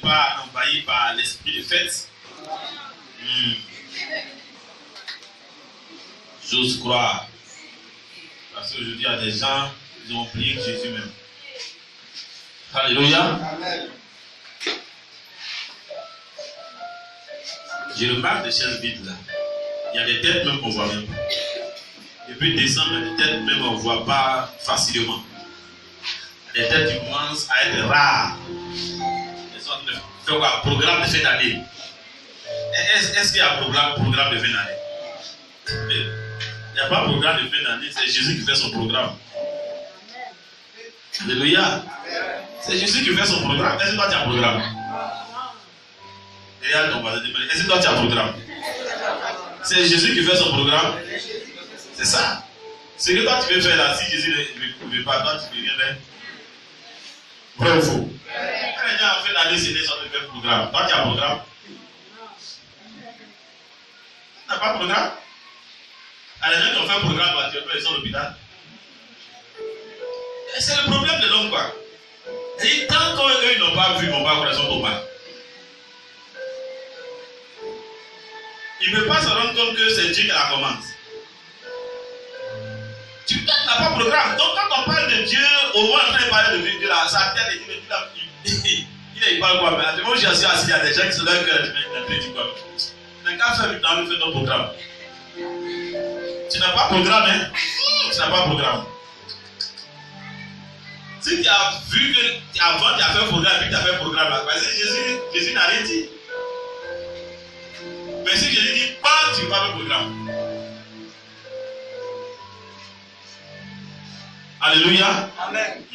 pas envahi par l'esprit de fête. J'ose croire. Parce qu'aujourd'hui, il y a des gens qui ont oublié Jésus même. Alléluia. Je remarque des chaises vides là. Il y a des têtes même qu'on ne voit même pas. Depuis décembre, il y a des têtes même qu'on ne voit pas facilement. Les têtes qui commencent à être rares. Elles sont de faire quoi? Programme de fin d'année. Est-ce qu'il y a un programme de fin d'année? Il n'y a pas de programme de fin d'année, c'est Jésus qui fait son programme. Alléluia. C'est Jésus qui fait son programme. Est-ce que toi tu as un programme? Regarde ton voisin, est-ce que toi tu as un programme? C'est Jésus qui fait son programme. C'est ça. Ce que toi tu veux faire là, si Jésus ne veut pas, toi tu peux rien faire. Vrai ou faux? Quand les gens ont fait l'année, c'est des sortes de faire programme. Toi tu as un programme? Tu n'as pas de programme? Alors, les gens qui ont fait un programme, actuellement, ils sont à l'hôpital. C'est le problème de l'homme, quoi. Et tant qu'eux, ils n'ont pas vu, ils n'ont pas connaissance au mal. Ils ne peuvent pas se rendre compte que c'est Dieu qui la commence. Tu n'as pas de programme. Donc, quand on parle de Dieu, au moins, on peut parler de Dieu, là, sa tête, il parle quoi? Mais moi, j'ai assis, il y a des gens qui se lèvent, qui disent quoi? Mais quand ça, dans le fait d'un programme. Tu n'as pas de programme, hein? Tu n'as pas de programme. Si tu as vu que avant tu as fait un programme, puis tu as fait un programme là, parce que Jésus n'a rien dit. Mais si Jésus dit pas, tu vas faire un programme. Alléluia. Amen.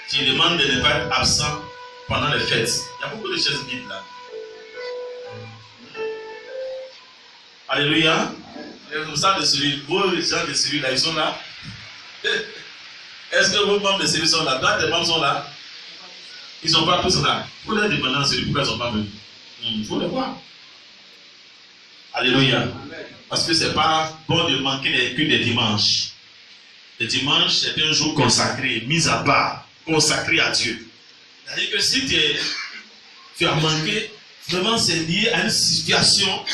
Tu demandes de ne pas être absent pendant les fêtes. Il y a beaucoup de choses vides là. Alléluia. Vos gens de celui là, ils sont là. Est-ce que vos membres de celui sont là? Toi, tes membres sont là. Ils ne sont pas tous là. Il faut leur demander celui pourquoi ils ne sont pas venus. Il faut le voir. Alléluia. Parce que ce n'est pas bon de manquer que des dimanches. Les dimanches, c'est un jour consacré, mis à part, consacré à Dieu. C'est-à-dire que si tu as manqué, vraiment c'est lié à une situation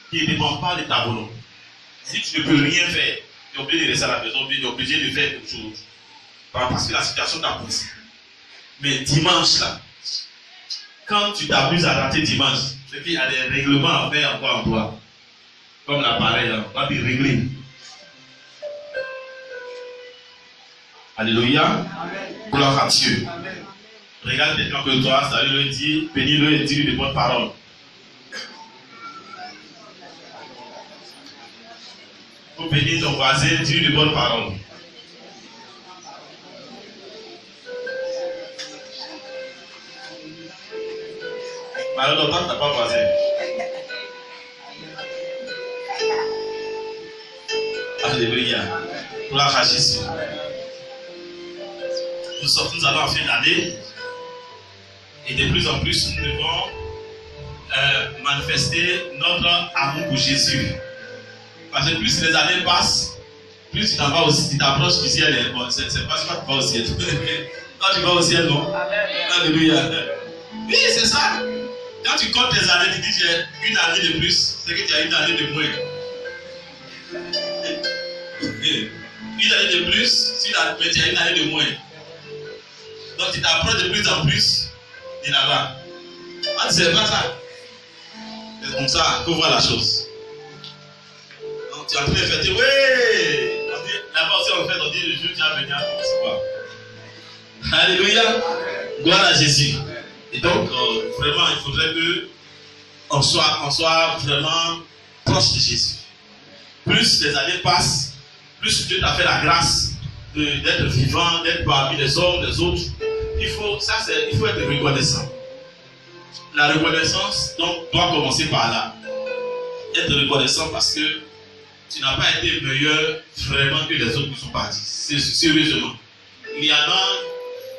qui ne dépend pas de ta volonté. Si tu ne peux rien faire, tu es obligé de rester à la maison, tu es obligé de faire quelque chose. Parce que la situation t'a poussé. Mais dimanche là, quand tu t'amuses à rater dimanche, c'est qu'il y a des règlements à faire encore en toi. Comme l'appareil là, on va dire régler. Alléluia. Gloire à Dieu. Amen. Regarde quelqu'un que toi, ça lui dit, bénis-le et dis-lui de bonnes paroles. Pour bénir ton voisin, dis-lui de bonnes paroles. Alors, toi, tu n'as pas voisin. Alléluia. Gloire à Jésus. Nous allons en fin d'année et de plus en plus nous devons manifester notre amour pour Jésus. Parce que plus les années passent, plus tu t'approches du ciel. Bon, c'est pas ce que tu vas au ciel. Quand tu vas au ciel, non? Alléluia. Oui, c'est ça. Quand tu comptes tes années, tu dis j'ai une année de plus, c'est que tu as une année de moins. Une année de plus, mais tu as une année de moins. Donc tu t'approches de plus en plus de là-bas. Ah, c'est pas ça. C'est comme ça qu'on voit la chose. Donc tu es en train de fêter, oui. Là-bas aussi on fait, on dit le jour tu as venu à quoi. Alléluia. Gloire à Jésus. Et donc vraiment il faudrait que on soit vraiment proche de Jésus. Plus les années passent, plus Dieu t'a fait la grâce d'être vivant, d'être parmi les hommes, les autres. Il faut être reconnaissant. La reconnaissance donc, doit commencer par là. Être reconnaissant parce que tu n'as pas été meilleur vraiment que les autres qui sont partis. C'est sérieusement. Il y en a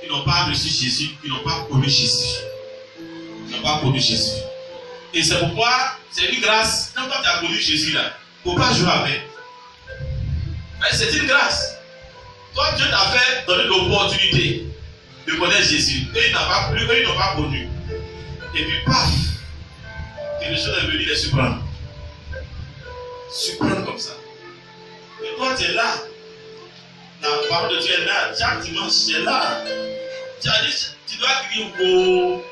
qui n'ont pas reçu Jésus, qui n'ont pas connu Jésus. Ils n'ont pas connu Jésus. Et c'est pourquoi c'est une grâce. Quand tu as connu Jésus là, il ne faut pas jouer avec. Mais c'est une grâce. Toi, Dieu t'a fait donner l'opportunité de connaître Jésus. Eux, ils n'ont pas connu. Et puis, paf, quelque chose est venu les surprendre. Surprendre comme ça. Et toi, tu es là. La parole de Dieu est là. Chaque dimanche, tu es là. Tu as dit, tu dois crier au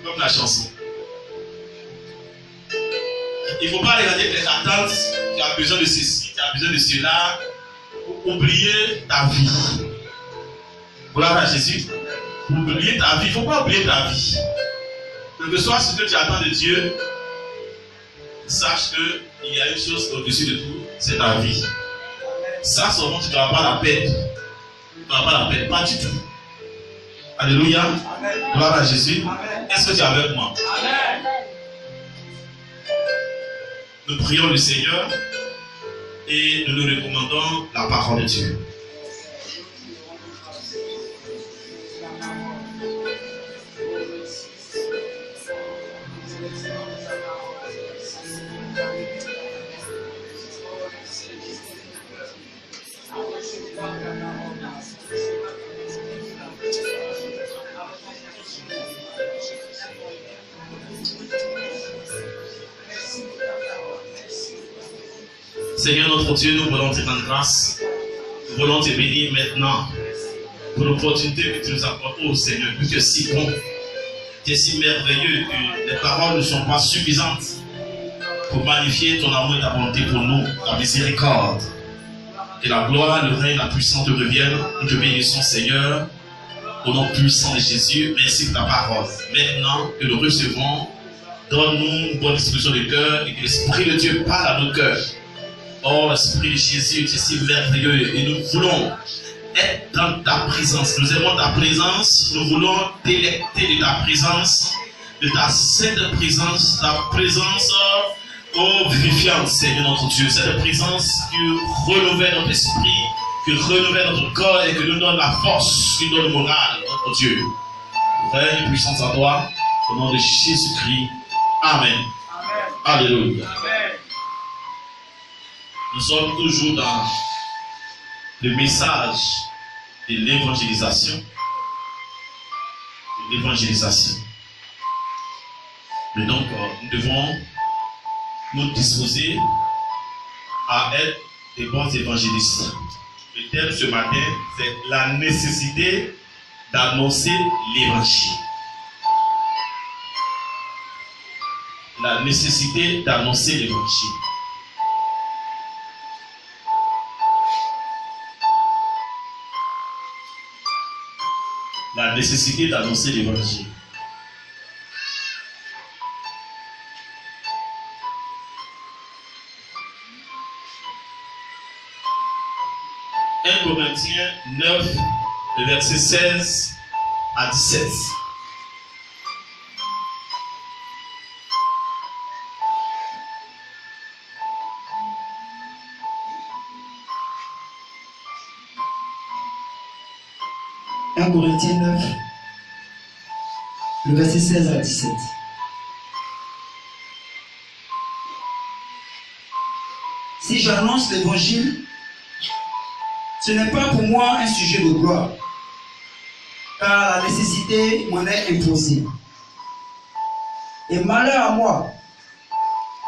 comme la chanson. Il ne faut pas regarder tes attentes. Tu as besoin de ceci, tu as besoin de cela. Pour oublier ta vie. Gloire à Jésus. Pour oublier ta vie, il ne faut pas oublier ta vie. Quel que soit ce que tu attends de Dieu, sache qu'il y a une chose au-dessus de tout, c'est ta vie. Ça, seulement, tu ne dois pas la perdre. Tu ne dois pas la perdre, pas du tout. Alléluia. Amen. Gloire à Jésus. Est-ce que tu es avec moi? Amen. Nous prions le Seigneur et nous nous recommandons la parole de Dieu. Seigneur notre Dieu, nous voulons te rendre grâce. Nous voulons te bénir maintenant pour l'opportunité que tu nous apportes, oh Seigneur, que tu es si bon, tu es si merveilleux que les paroles ne sont pas suffisantes pour magnifier ton amour et ta bonté pour nous, ta miséricorde. Que la gloire, le règne, la puissance te reviennent. Nous te bénissons, Seigneur, au nom puissant de Jésus. Merci pour ta parole. Maintenant que nous recevons, donne-nous une bonne disposition de cœur et que l'Esprit de Dieu parle à nos cœurs. Oh, l'Esprit de Jésus, tu es si merveilleux et nous voulons être dans ta présence. Nous aimons ta présence. Nous voulons délecter de ta présence, de ta sainte présence, ta présence vivifiante, Seigneur notre Dieu. Cette présence qui renouvelle notre esprit, qui renouvelle notre corps et qui nous donne la force, qui nous donne le moral, notre Dieu. Règne puissance à toi, au nom de Jésus-Christ. Amen. Amen. Alléluia. Amen. Nous sommes toujours dans le message de l'évangélisation. Et donc, nous devons nous disposer à être des bons évangélistes. Le thème ce matin, c'est la nécessité d'annoncer l'évangile. La nécessité d'annoncer l'évangile. La nécessité d'annoncer l'évangile. Corinthiens 9, le verset 16 à 17. Corinthiens 9, le verset 16 à 17. Si j'annonce l'évangile, ce n'est pas pour moi un sujet de gloire, car la nécessité m'en est imposée. Et malheur à moi,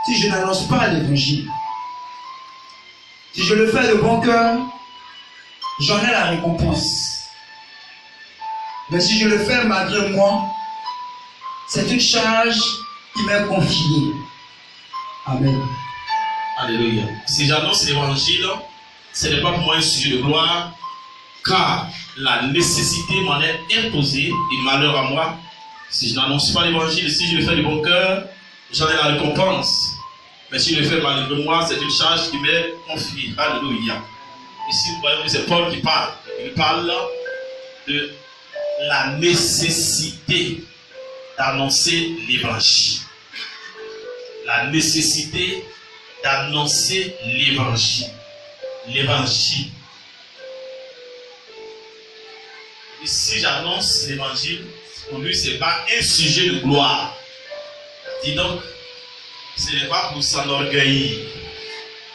si je n'annonce pas l'évangile. Si je le fais de bon cœur, j'en ai la récompense. Mais si je le fais malgré moi, c'est une charge qui m'est confiée. Amen. Alléluia. Si j'annonce l'évangile, ce n'est pas pour moi un sujet de gloire, car la nécessité m'en est imposée, et malheur à moi, si je n'annonce pas l'évangile, si je le fais de bon cœur, j'en ai la récompense. Mais si je le fais malgré moi, c'est une charge qui m'est confiée. Alléluia. Ici, vous voyez que c'est Paul qui parle. Il parle de la nécessité d'annoncer l'évangile. La nécessité d'annoncer l'évangile. L'évangile. Et si j'annonce l'évangile, pour lui, ce n'est pas un sujet de gloire. Dis donc, ce n'est pas pour s'enorgueillir.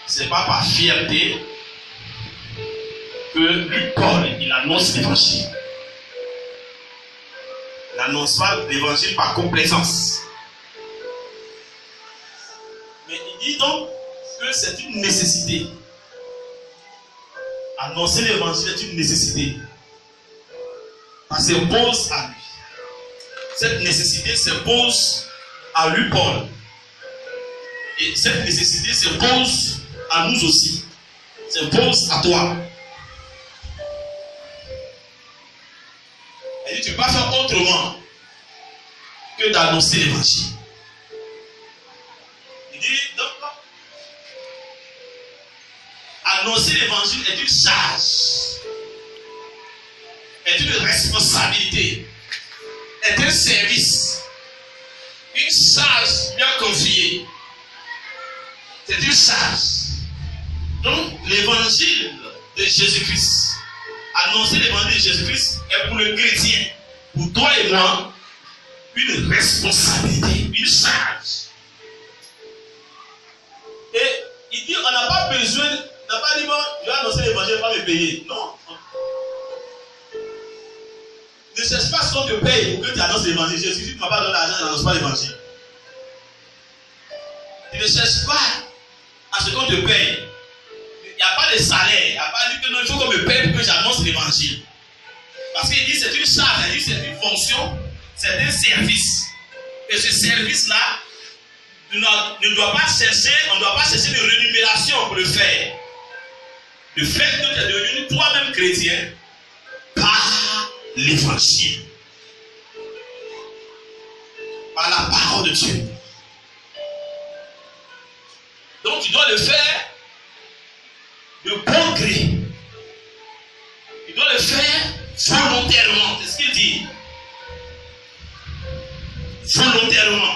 Ce n'est pas par fierté que lui, Paul, il annonce l'évangile. n'annonce pas l'évangile par complaisance. Mais il dit donc que c'est une nécessité. Annoncer l'évangile est une nécessité. Ça s'impose à lui. Cette nécessité s'impose à lui, Paul. Et cette nécessité s'impose à nous aussi. S'impose à toi. Et tu ne peux pas faire autrement que d'annoncer l'évangile. Il dit donc, annoncer l'évangile est une charge, est une responsabilité, est un service, une charge bien confiée. C'est une charge. Donc, l'évangile de Jésus-Christ, annoncer l'évangile de Jésus-Christ est pour le chrétien, pour toi et moi, une responsabilité, une charge. Et il dit, on n'a pas besoin, on n'a pas dit, bon, je vais annoncer l'évangile, je ne vais pas me payer. Non. Ne cherche pas ce qu'on te paye pour que tu annonces l'évangile. Jésus ne m'a pas donné l'argent, je n'annonce pas l'évangile. Tu ne cherches pas à ce qu'on te paye. Il n'y a pas de salaire. Il n'y a pas dit que non, il faut qu'on me paye pour que j'annonce l'évangile. Parce qu'il dit que c'est une charge, il dit que c'est une fonction, c'est un service. Et ce service-là, ne doit pas chercher, on ne doit pas chercher de rémunération pour le faire. Le fait que tu es devenu toi-même chrétien par l'évangile, par la parole de Dieu. Donc tu dois le faire de bon gré. Tu dois le faire volontairement. C'est ce qu'il dit. Volontairement.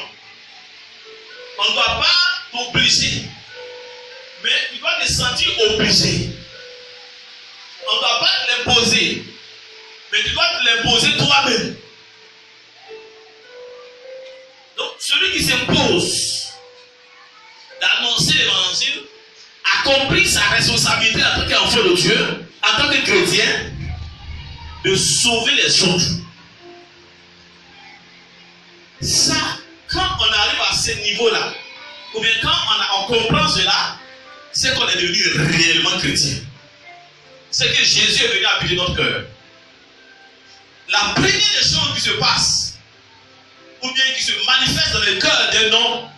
On ne doit pas t'obliger. Mais tu dois te sentir obligé. On ne doit pas te l'imposer. Mais tu dois te l'imposer toi-même. Donc celui qui s'impose d'annoncer l'évangile accomplit sa responsabilité en tant qu'enfant de Dieu, en tant que chrétien, de sauver les autres. Ça, quand on arrive à ce niveau-là, ou bien quand on comprend cela, c'est qu'on est devenu réellement chrétien. C'est que Jésus est venu habiter notre cœur. La première des choses qui se passe, ou bien qui se manifeste dans le cœur d'un homme,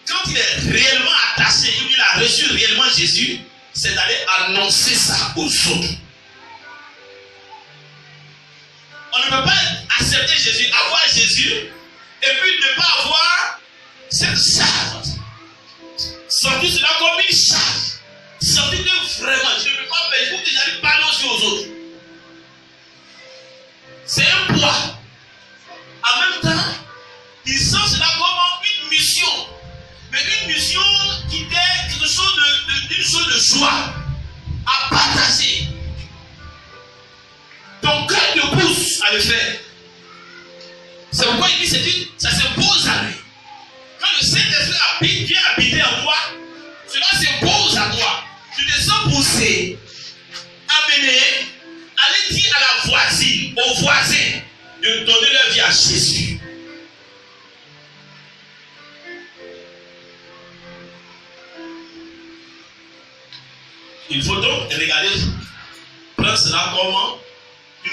quand il est réellement attaché, ou il a reçu réellement Jésus, c'est d'aller annoncer ça aux autres. On ne peut pas accepter Jésus, avoir Jésus, et puis ne pas avoir cette charge. Sentir cela comme une charge. Sentir que vraiment, je ne peux pas faire, il faut que j'arrive parler aussi aux autres. C'est un poids. En même temps, il sent cela comme une mission. Mais une mission qui est quelque chose de joie à partager. Ton cœur te pousse à le faire. C'est pourquoi il dit ça s'impose à lui. Quand le Saint-Esprit vient habiter en toi, cela s'impose à toi. Tu te sens poussé, amené, aller dire à la voisine, aux voisins, de donner leur vie à Jésus. Il faut donc regarder, prendre cela comme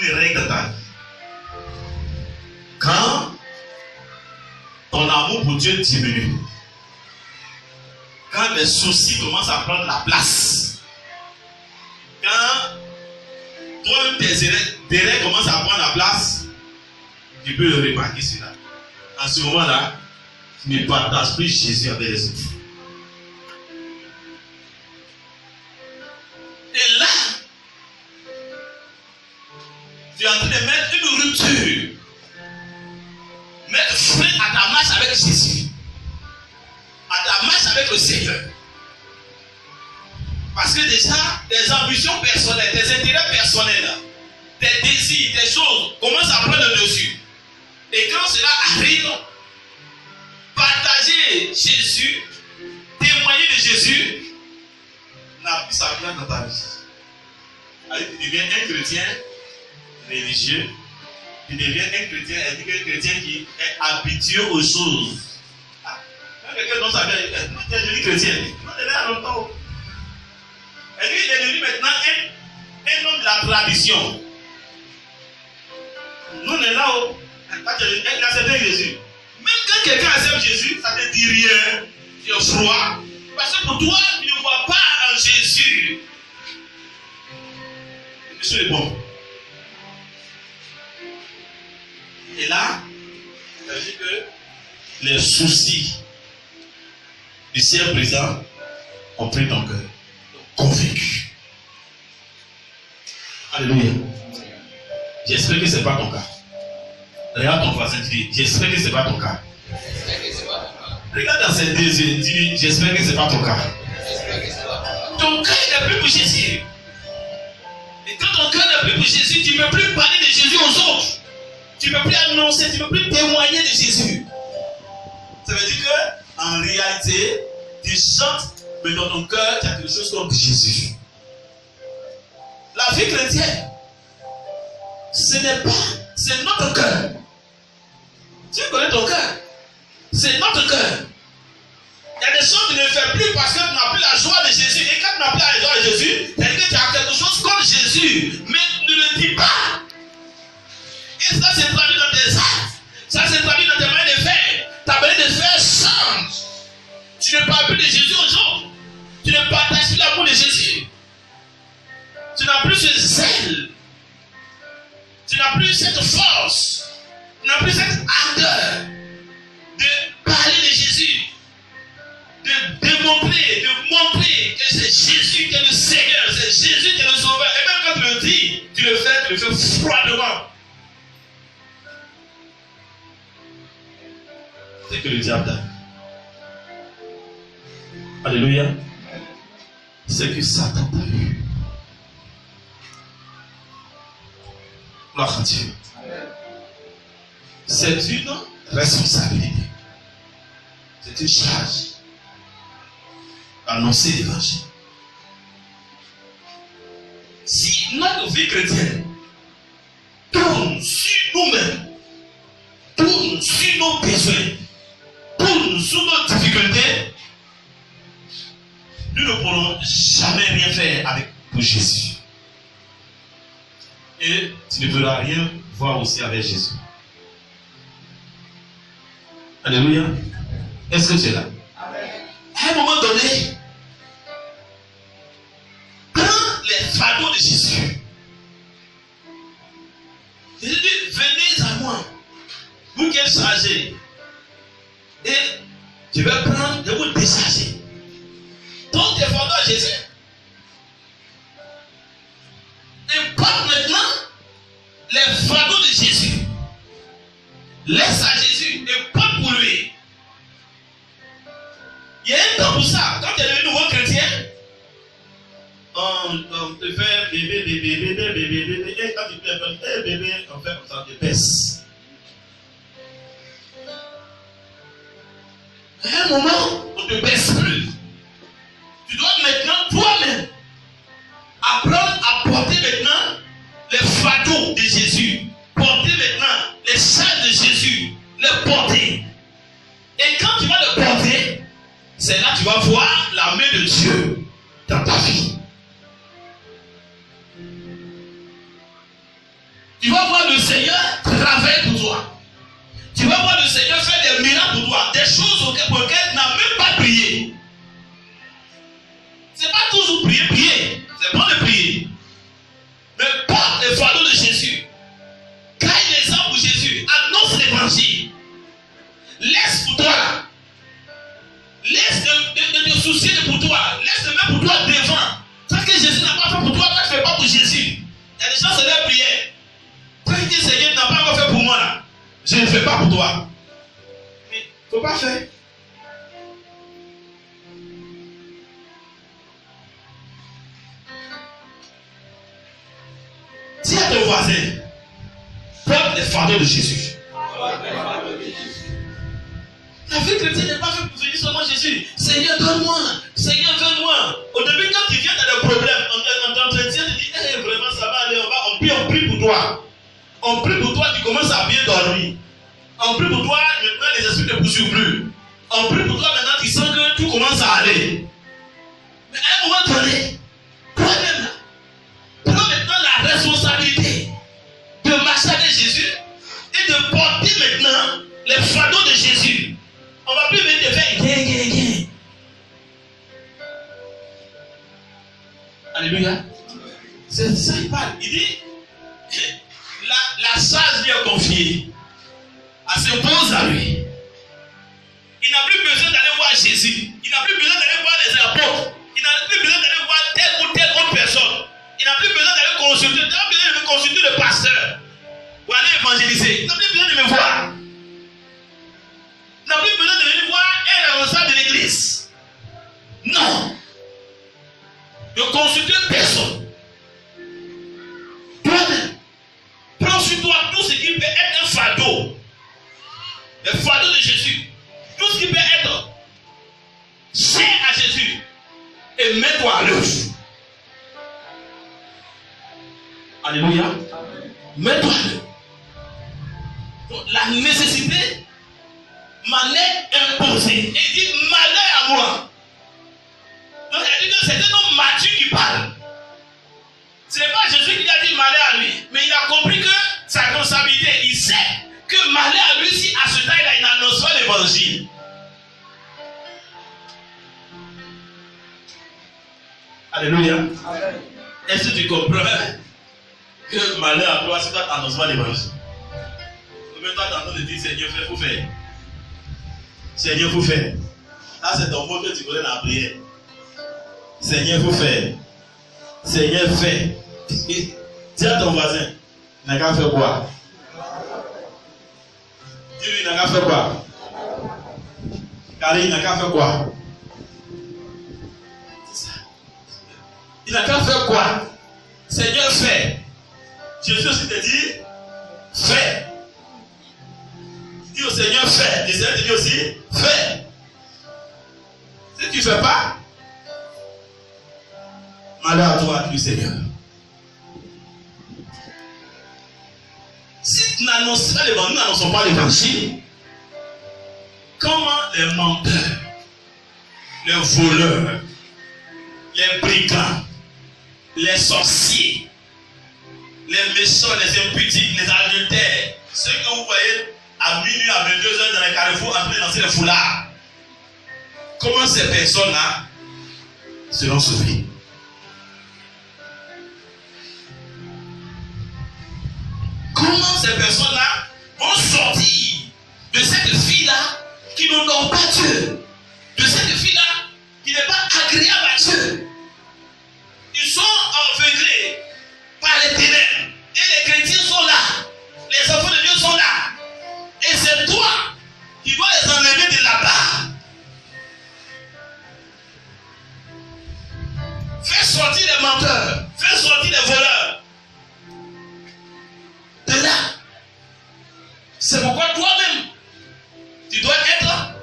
une règle de ta vie. Quand ton amour pour Dieu diminue, quand les soucis commencent à prendre la place, quand toi-même tes règles commencent à prendre la place, tu peux le remarquer cela. En ce moment-là, tu ne partages plus Jésus avec les autres. Et là, tu es en train de mettre une rupture, mettre frein à ta marche avec Jésus, à ta marche avec le Seigneur. Parce que déjà, tes ambitions personnelles, tes intérêts personnels, tes désirs, tes choses commencent à prendre le dessus. Et quand cela arrive, partager Jésus, témoigner de Jésus, n'a plus sa place dans ta vie. Alors, tu deviens un chrétien religieux, tu deviens un chrétien, elle dit qu'un chrétien qui est habitué aux choses. Quand quelqu'un donne sa vie, elle dit, tu es devenu chrétien. Non, elle est là longtemps. Elle dit, il est devenu maintenant un homme de la tradition. Nous, on est là-haut. Elle a accepté Jésus. Même quand quelqu'un accepte Jésus, ça ne te dit rien. Tu es froid. Parce que pour toi, tu ne vois pas en Jésus. Monsieur est bon. Et là, ça veut dire que les soucis du ciel présent ont pris ton cœur. Convaincu. Alléluia. J'espère que ce n'est pas ton cas. Regarde ton voisin, dis, j'espère que ce n'est pas ton cas. Regarde dans ses deux yeux, dis, j'espère que ce n'est pas ton cas. Ton cœur n'est plus pour Jésus. Et quand ton cœur n'est plus pour Jésus, tu ne peux plus parler de Jésus aux autres. Tu ne peux plus annoncer, tu ne peux plus témoigner de Jésus. Ça veut dire qu'en réalité, tu chantes, mais dans ton cœur, tu as quelque chose comme Jésus. La vie chrétienne, ce n'est pas, c'est notre cœur. Tu connais ton cœur. C'est notre cœur. Il y a des choses que tu ne fais plus parce que tu n'as plus la joie de Jésus. Et quand tu n'as plus la joie de Jésus, c'est que tu as quelque chose comme Jésus. Mais ne le dis pas. Et ça s'est traduit dans tes actes. Ça s'est traduit dans tes manières de faire. Ta manière de faire change. Tu ne parles plus de Jésus aux gens. Tu ne partages plus l'amour de Jésus. Tu n'as plus ce zèle. Tu n'as plus cette force. Tu n'as plus cette ardeur de parler de Jésus. De démontrer, de montrer que c'est Jésus qui est le Seigneur. C'est Jésus qui est le Sauveur. Et même quand tu le dis, tu le fais froidement. C'est que le diable a. Alléluia. C'est que Satan t'a eu. Gloire à Dieu. C'est une responsabilité. C'est une charge d'annoncer l'évangile. Si notre vie chrétienne tourne sur nous-mêmes, tourne sur nos besoins, tourne sur nos difficultés, nous ne pourrons jamais rien faire pour Jésus. Et tu ne pourras rien voir aussi avec Jésus. Alléluia. Est-ce que tu es là? À un moment donné, prends les fardeaux de Jésus. Jésus dit, venez à moi, vous qui êtes chargés, et je vais prendre de vous décharger. Donc tes fardeaux à Jésus. Et porte maintenant les fardeaux de Jésus. Laisse à Jésus et porte pour lui. Il y a un temps pour ça. Quand tu es devenu nouveau chrétien, on te fait bébé. Et quand tu fais bébé, on fait comme ça, on te baisse. À un moment, on ne te baisse plus. Tu dois maintenant toi-même apprendre à porter maintenant les fardeaux de Jésus. Porter maintenant les charges de Jésus. Les porter. Et quand tu vas le porter, c'est là que tu vas voir la main de Dieu dans ta vie. Tu vas voir le Seigneur travailler pour toi. Tu vas voir le Seigneur faire des miracles pour toi. Des choses pour lesquelles tu n'as même pas prié. Ce n'est pas toujours prier. C'est bon de prier. Mais porte les fardeaux de Jésus. Gagne les âmes pour Jésus. Annonce l'évangile. Laisse pour toi là. Laisse de te soucier pour toi. Laisse de mettre pour toi devant. Parce que Jésus n'a pas fait pour toi, toi tu ne fais pas pour Jésus. Il y a des gens, c'est leur prière. Quand il dit Seigneur, tu n'as pas encore fait pour moi là. Je ne fais pas pour toi. Mais il ne faut pas faire. Dis à ton voisin, porte les fardeaux de Jésus. La vie chrétienne n'est pas faite pour venir seulement Jésus. Seigneur, donne-moi. Seigneur, donne-moi. Au début, quand tu viens dans des problèmes, on t'entretient, tu dis, vraiment, ça va aller, on prie pour toi. On prie pour toi, tu commences à bien dormir. On prie pour toi, maintenant les esprits ne te poursuivent plus. On prie pour toi, maintenant tu sens que tout commence à aller. Mais à un moment donné, toi-même là, prends maintenant la responsabilité de marcher avec Jésus et de porter maintenant les fardeaux de Jésus. On ne va plus venir te faire gain. Alléluia. C'est ça qu'il parle. Il dit, la charge lui est confiée. Elle se pose à lui. Il n'a plus besoin d'aller voir Jésus. Il n'a plus besoin d'aller voir les apôtres. Il n'a plus besoin d'aller voir telle ou telle autre personne. Il n'a plus besoin d'aller consulter. Il n'a plus besoin de consulter le pasteur ou aller évangéliser. Il n'a plus besoin de me voir. Il n'a plus besoin de venir voir un responsable de l'église. Non. De consulter personne. Toi-même, prends sur toi tout ce qui peut être un fardeau. Le fardeau de Jésus. Tout ce qui peut être cher à Jésus. Et mets-toi à l'œuvre. Alléluia. Mets-toi à l'œuvre. Donc la nécessité m'en est imposée. Et il dit malheur à moi. Donc il dit que c'est un homme mature qui parle. Ce n'est pas Jésus qui a dit malheur à lui. Mais il a compris que sa responsabilité, il sait que malheur à lui si à ce temps-là il n'annonce pas l'évangile. Alléluia. Est-ce que tu comprends que malheur à toi si toi tu n'annonces pas l'évangile? Combien de temps tu es en train de dire Seigneur, il faut faire. Seigneur, il faut faire. Là, c'est ton mot que tu connais dans la prière. Seigneur, il faut faire. Seigneur, fais. Dis à ton voisin, il n'a qu'à faire quoi? Dis-lui, il n'a qu'à faire quoi? Car il n'a qu'à faire quoi? Il n'a qu'à faire quoi? Seigneur, fais. Jésus aussi te dit, fais. Dis au Seigneur, fais. Et Seigneur te dit aussi, fais. Si tu ne fais pas, malheur à toi, du Seigneur. Si nous n'annonçons pas l'évangile, nous n'annonçons pas l'évangile, comment les menteurs, les voleurs, les brigands, les sorciers, les méchants, les impudiques, les adultères, ceux que vous voyez à minuit, à 22h dans les carrefours en train de lancer les foulards, comment ces personnes-là seront sauvées? Comment ces personnes-là vont sortir de cette vie-là qui n'honore pas Dieu, de cette vie-là qui n'est pas agréable à Dieu? Ils sont aveuglés par les ténèbres et les chrétiens sont là, les enfants de Dieu sont là, et c'est toi qui dois les enlever de là-bas. Fais sortir les menteurs, fais sortir les voleurs de là. C'est pourquoi toi-même, tu dois être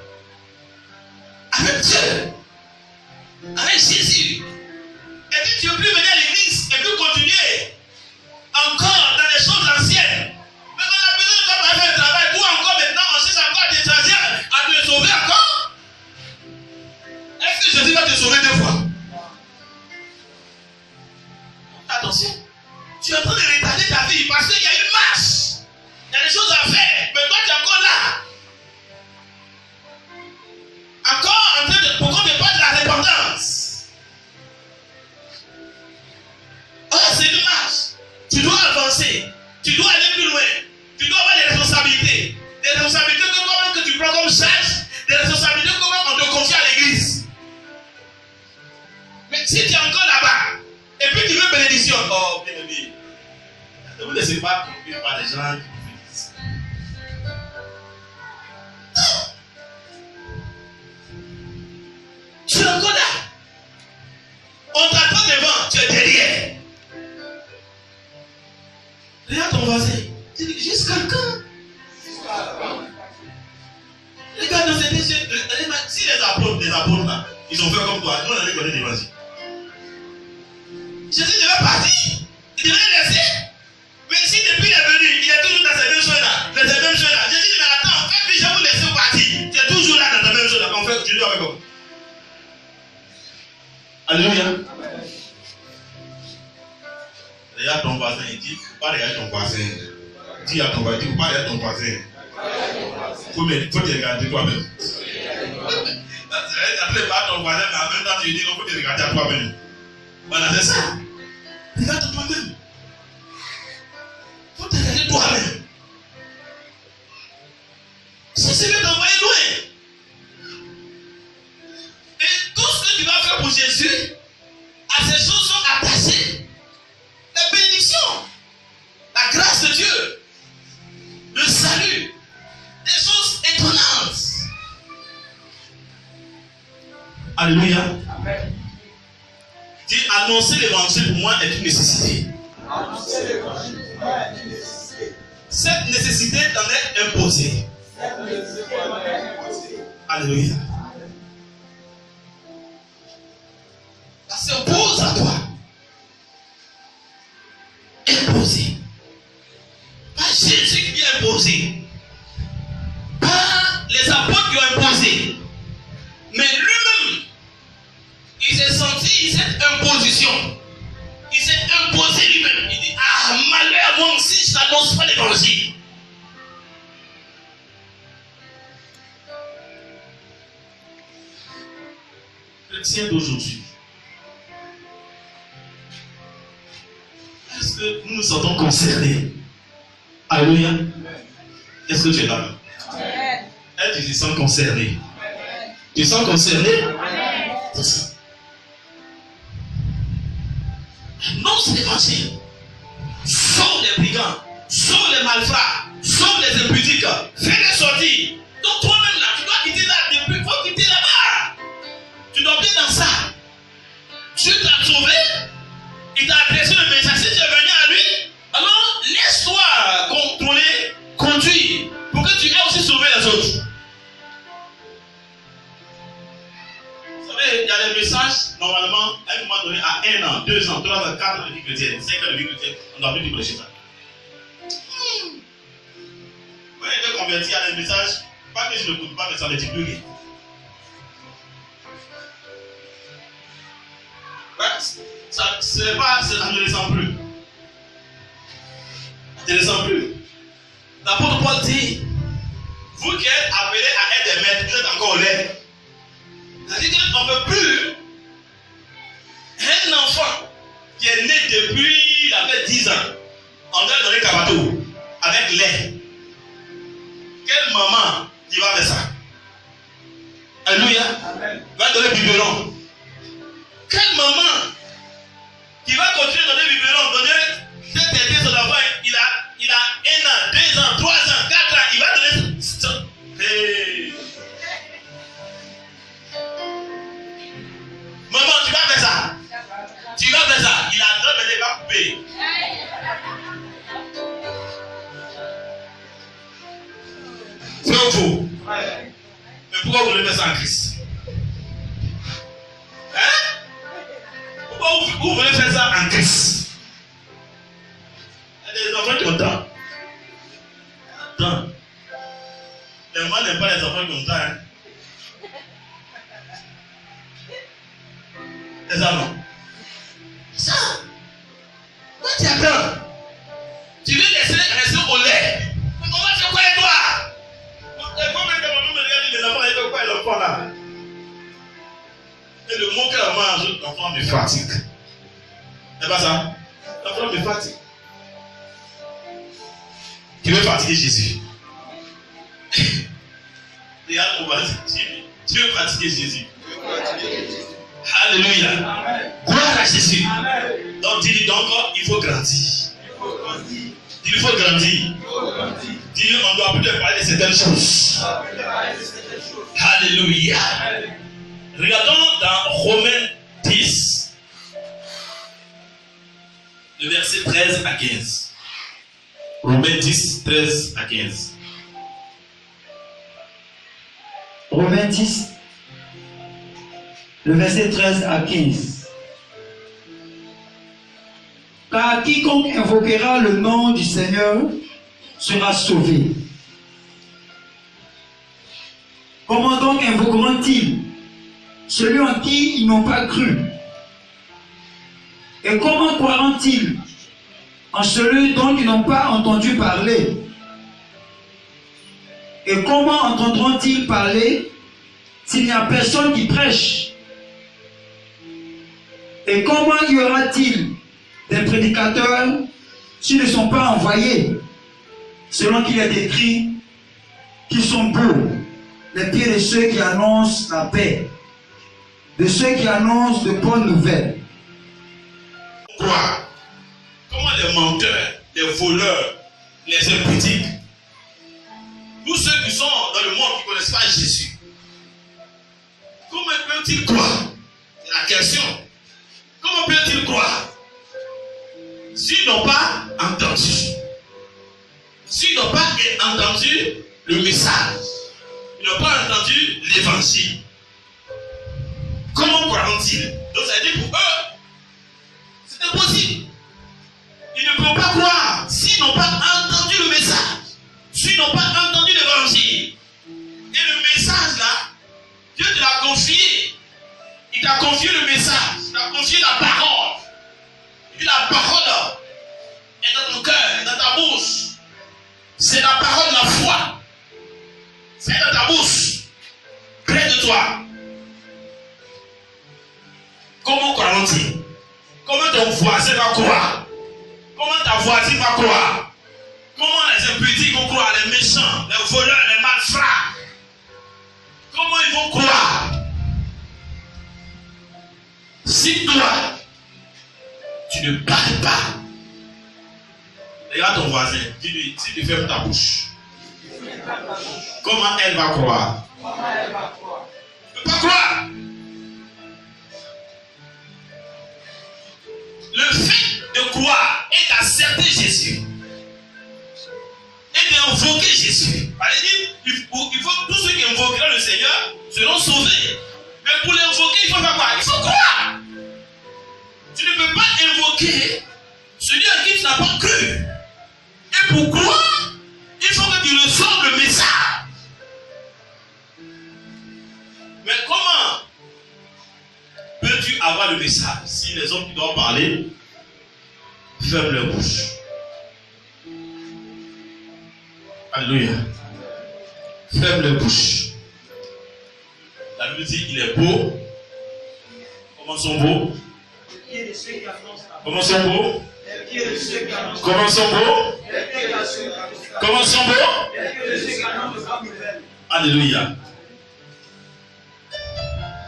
avec Dieu, avec Jésus. Et puis tu ne veux plus venir à l'église et puis continuer encore dans les choses anciennes. Mais on a besoin de toi pour faire le travail. Toi encore maintenant, on cherche encore des anciens à te sauver encore. Est-ce que Jésus va te sauver deux fois? Attention, tu es en train de retarder ta vie parce qu'il y a une marche. Il y a des choses à faire. Mais toi tu es encore là. Encore en train de... Pourquoi tu ne parles de la repentance? Oh, c'est une marche. Tu dois avancer. Tu dois aller plus loin. Tu dois avoir des responsabilités. Des responsabilités que toi-même que tu prends comme charge. Des responsabilités que on te confie à l'église. Mais si tu es encore là-bas, et puis tu veux bénédiction, oh bien aimé, ne vous laissez pas conduire par les gens qui vous bénissent. Tu es encore là. On t'attend devant, tu es derrière. Regarde ton voisin. Tu dis jusqu'à quand? Regarde dans ces yeux. Si les apôtres là, ils ont fait comme toi, nous on avait connu l'évangile. Jésus devait partir. Il devait laisser. Mais si depuis il est venu, il est Alléluia. Regarde ton voisin, il dit, faut pas regarder ton voisin. Dis à ton voisin, faut pas regarder ton voisin. Faut te regarder toi-même. Après, pas ton voisin, mais en même temps, tu dis, non, faut te regarder à toi-même. Voilà, c'est ça. Regarde toi-même. Faut te regarder toi-même. C'est mieux d'envoyer loin. Et tout ce que tu vas faire pour Jésus, à ces choses sont attachées. La bénédiction, la grâce de Dieu, le salut, des choses étonnantes. Alléluia. Amen. Dis, annoncer l'évangile pour moi est une nécessité. Annoncer l'évangile pour moi est une nécessité. Cette nécessité t'en est imposée. Alléluia. Ça s'impose à toi. Imposé. Pas Jésus qui vient imposer. Pas les apôtres qui ont imposé. Mais lui-même, il s'est senti cette imposition. Il s'est imposé lui-même. Il dit, ah, malheur à moi si je n'annonce pas l'évangile. Chrétiens d'aujourd'hui, est-ce que nous nous sentons concernés? Alléluia. Est-ce que tu es là? Est-ce que tu te sens concerné? Tu te sens concerné? C'est ça. Annonce l'évangile. Sauve les brigands, sauve les malfrats, sauve les impudiques, fais-les sortir. Donc toi-même là, tu dois quitter là, il faut quitter là-bas. Tu dois bien dans ça. Dieu t'a sauvé, il t'a adressé le message. Si tu es venu à lui, alors laisse-toi contrôler, conduire, pour que tu aies aussi sauvé les autres. Vous savez, il y a des messages, normalement, à un moment donné, à 1 an, 2 ans, 3 ans, 4 ans de vie chrétienne, 5 ans de vie chrétienne, on doit plus prêcher ça. Quand il est converti, il y a des messages, pas que je ne écoute pas, mais ça ne dit plus rien. Ça, c'est pas, ça ne descend plus. Ça ne descend plus. L'apôtre Paul dit, vous qui êtes appelés à être des maîtres, vous êtes encore au lait. C'est-à-dire qu'on ne veut plus un enfant qui est né depuis, il avait 10 ans, on doit donner cabato avec lait. Quelle maman qui va faire ça? Alléluia. Va donner biberon. Quelle maman qui va continuer à donner biberon, donner cette aider son enfant, il a 1 an, 2 ans, 3 ans, 4 ans, il va donner. Hey. Maman, tu vas faire ça. Tu vas faire ça. Il a donné, mais il va couper. C'est un faux. Mais pourquoi vous voulez faire ça en Christ? Hein? Pourquoi vous voulez faire ça en Christ? Il y a des enfants qui ont temps. Attends. Les mamans n'aiment pas les enfants qui ont temps. Hein? C'est ça, non? Ça. Moi, tu attends. Tu veux laisser rester au lait. Mais comment tu fais quoi et toi? Moi-même, quand maman me regarde, les enfants, ils font quoi l'enfant là? Et le mot que la maman ajoute, l'enfant me fatigue. C'est pas ça? L'enfant me fatigue. Tu veux fatiguer Jésus? Regarde, on va dire, tu veux fatiguer Jésus? Alléluia. Amen. Gloire à Jésus. Amen. Donc dis-lui donc, il faut grandir. Il faut grandir. Dis-lui, on doit plus parler de certaines choses. Alléluia. Amen. Regardons dans Romains 10, le verset 13 à 15. Romains 10, 13 à 15. Romains 10, le verset 13 à 15. Car quiconque invoquera le nom du Seigneur sera sauvé. Comment donc invoqueront-ils celui en qui ils n'ont pas cru? Et comment croiront-ils en celui dont ils n'ont pas entendu parler? Et comment entendront-ils parler s'il n'y a personne qui prêche? Et comment y aura-t-il des prédicateurs s'ils ne sont pas envoyés? Selon qu'il est écrit qu'ils sont beaux, les pieds de ceux qui annoncent la paix, de ceux qui annoncent de bonnes nouvelles. Quoi? Comment les menteurs, les voleurs, les impudiques, tous ceux qui sont dans le monde qui ne connaissent pas Jésus, comment peuvent-ils croire? C'est la question. Comment peuvent-ils croire s'ils n'ont pas entendu? S'ils n'ont pas entendu le message, ils n'ont pas entendu l'évangile, comment croiront-ils? Donc ça veut dire pour eux, c'est impossible. Ils ne peuvent pas croire s'ils n'ont pas entendu le message, s'ils n'ont pas entendu l'évangile. Et le message là, Dieu te l'a confié. Il t'a confié le message, il t'a confié la parole. Et puis la parole est dans ton cœur, dans ta bouche. C'est la parole de la foi. C'est dans ta bouche, près de toi. Comment croiront-ils? Comment ton voisin va croire? Comment ta voisine va croire? Comment les impudiques vont croire? Les méchants, les voleurs, les malfrats. Comment ils vont croire? Si toi, tu ne parles pas, regarde ton voisin, dis-lui, si tu fermes ta bouche, comment elle va croire? Elle ne peut pas croire. Le fait de croire et d'accepter Jésus et d'invoquer Jésus. Il faut que tous ceux qui invoqueront le Seigneur seront sauvés. Mais pour l'invoquer, il faut faire quoi? Il faut croire. Tu ne peux pas invoquer celui à qui tu n'as pas cru. Et pour croire, il faut que tu reçoives le message. Mais comment peux-tu avoir le message si les hommes qui doivent parler ferment leur bouche? Alléluia. Ferme leur bouche. La Bible dit qu'il est beau. Comment sont beaux? Comment sont beaux? Comment sont beaux? Comment sont beaux? Alléluia.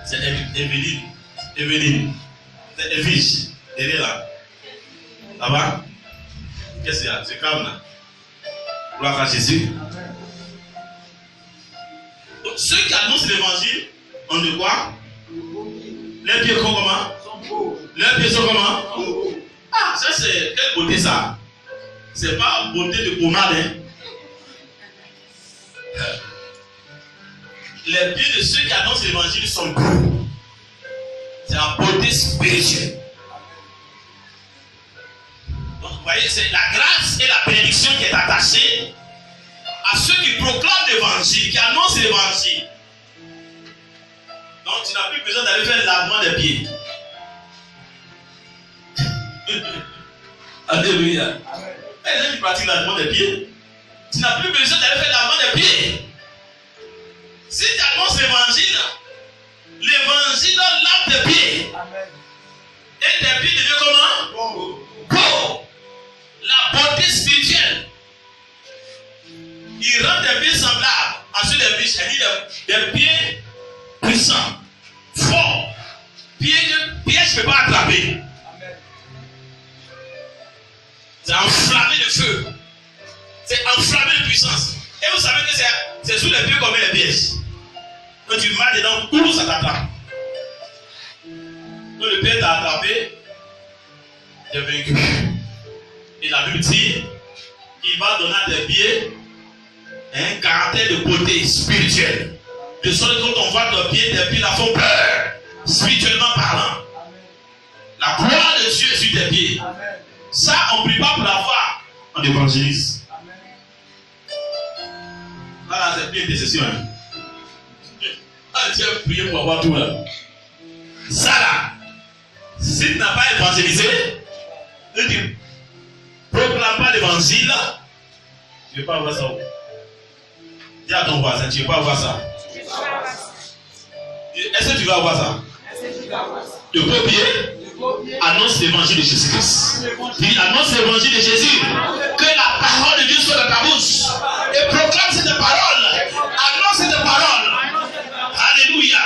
C'est Evelyne. Evelyne. C'est Evige. Elle est là. Là-bas. Qu'est-ce qu'il y a? C'est calme là. Gloire à Jésus. Donc, ceux qui annoncent l'évangile ont de quoi? Les pieds sont comment? Les pieds sont comment? Ah, ça c'est quelle beauté ça? C'est pas beauté de pommade, hein? Les pieds de ceux qui annoncent l'évangile sont beaux. C'est la beauté spirituelle. Donc vous voyez, c'est la grâce et la bénédiction qui est attachée à ceux qui proclament l'évangile, qui annoncent l'évangile. Donc tu n'as plus besoin d'aller faire le lavement des pieds. Alléluia. Les gens qui pratiquent le lavement des pieds, tu n'as plus besoin d'aller faire le lavement des pieds. Si tu annonces l'évangile lave tes pieds. Et tes pieds deviennent comment? Beau. La beauté spirituelle. Il rend tes pieds semblables à ceux des biches. Elle dit des pieds puissants, forts, pieds que piège ne peut pas attraper. C'est enflammé de feu. C'est enflammé de puissance. Et vous savez que c'est sous les pieds comme les pièges. Quand tu marches dedans, tout ça t'attrape. Quand le pied t'a attrapé, tu es vaincu. Et la Bible dit qu'il va donner à tes pieds un caractère de beauté spirituelle. De sorte que quand on voit tes pieds la font peur, spirituellement parlant. La gloire de Dieu est sur tes pieds. Ça, on ne prie pas pour l'avoir, on évangélise. Voilà, c'est une décision. Ah, tu as prié pour avoir tout là. Ça là, si Si tu n'as pas évangélisé, et tu ne proclames pas l'évangile, tu ne veux pas voir ça. Dis à ton voisin, tu ne veux pas voir ça. Est-ce que tu vas voir ça? Le premier annonce l'évangile de Jésus-Christ. Il annonce l'évangile de Jésus. Que la parole de Dieu soit dans ta bouche. Et proclame cette parole. Annonce cette parole. Alléluia.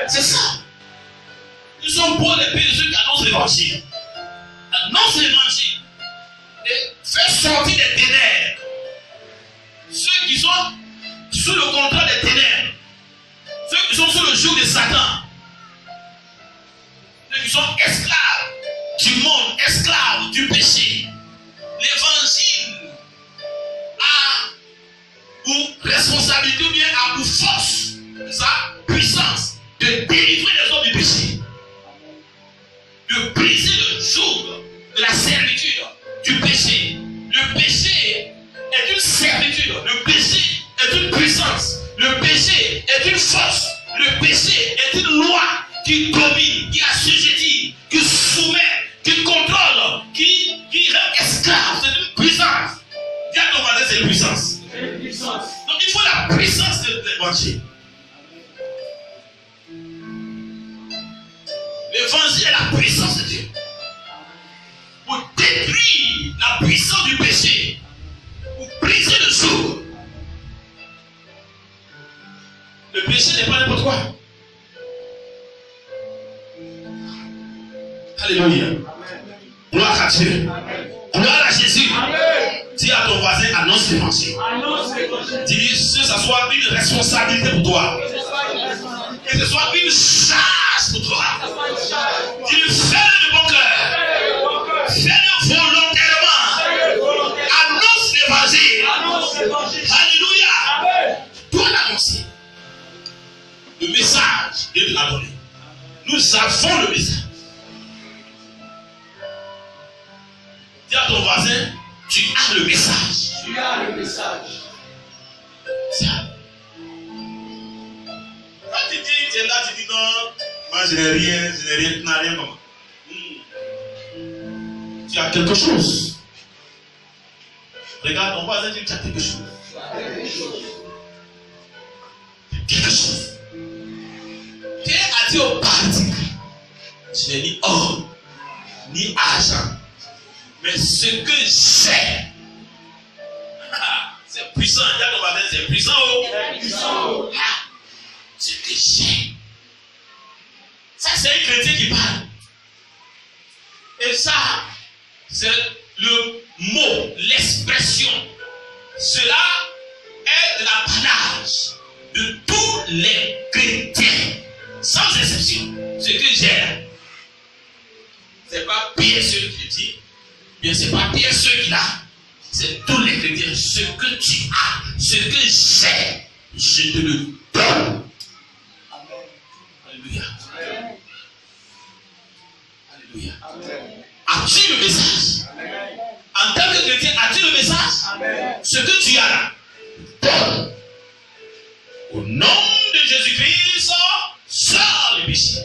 C'est ça. Nous sommes pour les pays de ceux qui annoncent l'évangile. Annonce l'évangile. Et fais sortir des ténèbres. Ceux qui sont sous le contrôle des ténèbres. Ceux qui sont sous le joug de Satan. Ceux qui sont esclaves du monde, esclaves du péché. L'évangile a pour responsabilité ou bien a pour force sa puissance de délivrer les hommes du péché. De briser le joug de la servitude du péché. Le péché est une servitude. Le péché est une puissance. Le péché est une force. Le péché est une loi qui domine, qui assujettit, qui soumet, qui contrôle, qui rend esclave. C'est une puissance. Dis à ton voisin, c'est une puissance. Donc il faut la puissance de l'évangile. L'évangile est la puissance de Dieu. Pour détruire la puissance du péché. Pour briser le joug. Le péché n'est pas n'importe quoi. Alléluia. Gloire à Dieu. Gloire à Jésus. Dis à ton voisin, annonce l'évangile. Dis que ce soit une responsabilité pour toi. Que ce soit une charge pour toi. Dis fais-le de bon cœur. Fais-le volontairement. Annonce l'évangile. Alléluia. Toi l'annoncer. Le message, Dieu te l'a donné. Nous avons le message. Dis à ton voisin, tu as le message. Tu as le message. Ça. Quand tu dis, tu es là, tu dis non, moi je n'ai rien, tu n'as rien comme. Tu as quelque chose. Regarde ton voisin, tu as quelque chose. Quelque chose. Dieu a dit au particulier, tu n'es ni or, ni argent. Mais ce que j'ai, c'est puissant. Il y a ton voisin, c'est puissant. Ce que j'ai. Ça, c'est un chrétien qui parle. Et ça, c'est le mot, l'expression. Cela est l'apanage de tous les chrétiens, sans exception. Ce que j'ai, c'est pas Pierre seul qui le dit. Bien, c'est pas Pierre seul qui l'a. C'est tous les chrétiens. Ce que tu as, ce que j'ai, je te le donne. Alléluia. Alléluia. As-tu le message? En tant que chrétien, as-tu le message? Ce que tu as là, donne. Au nom de Jésus-Christ, sors le péché.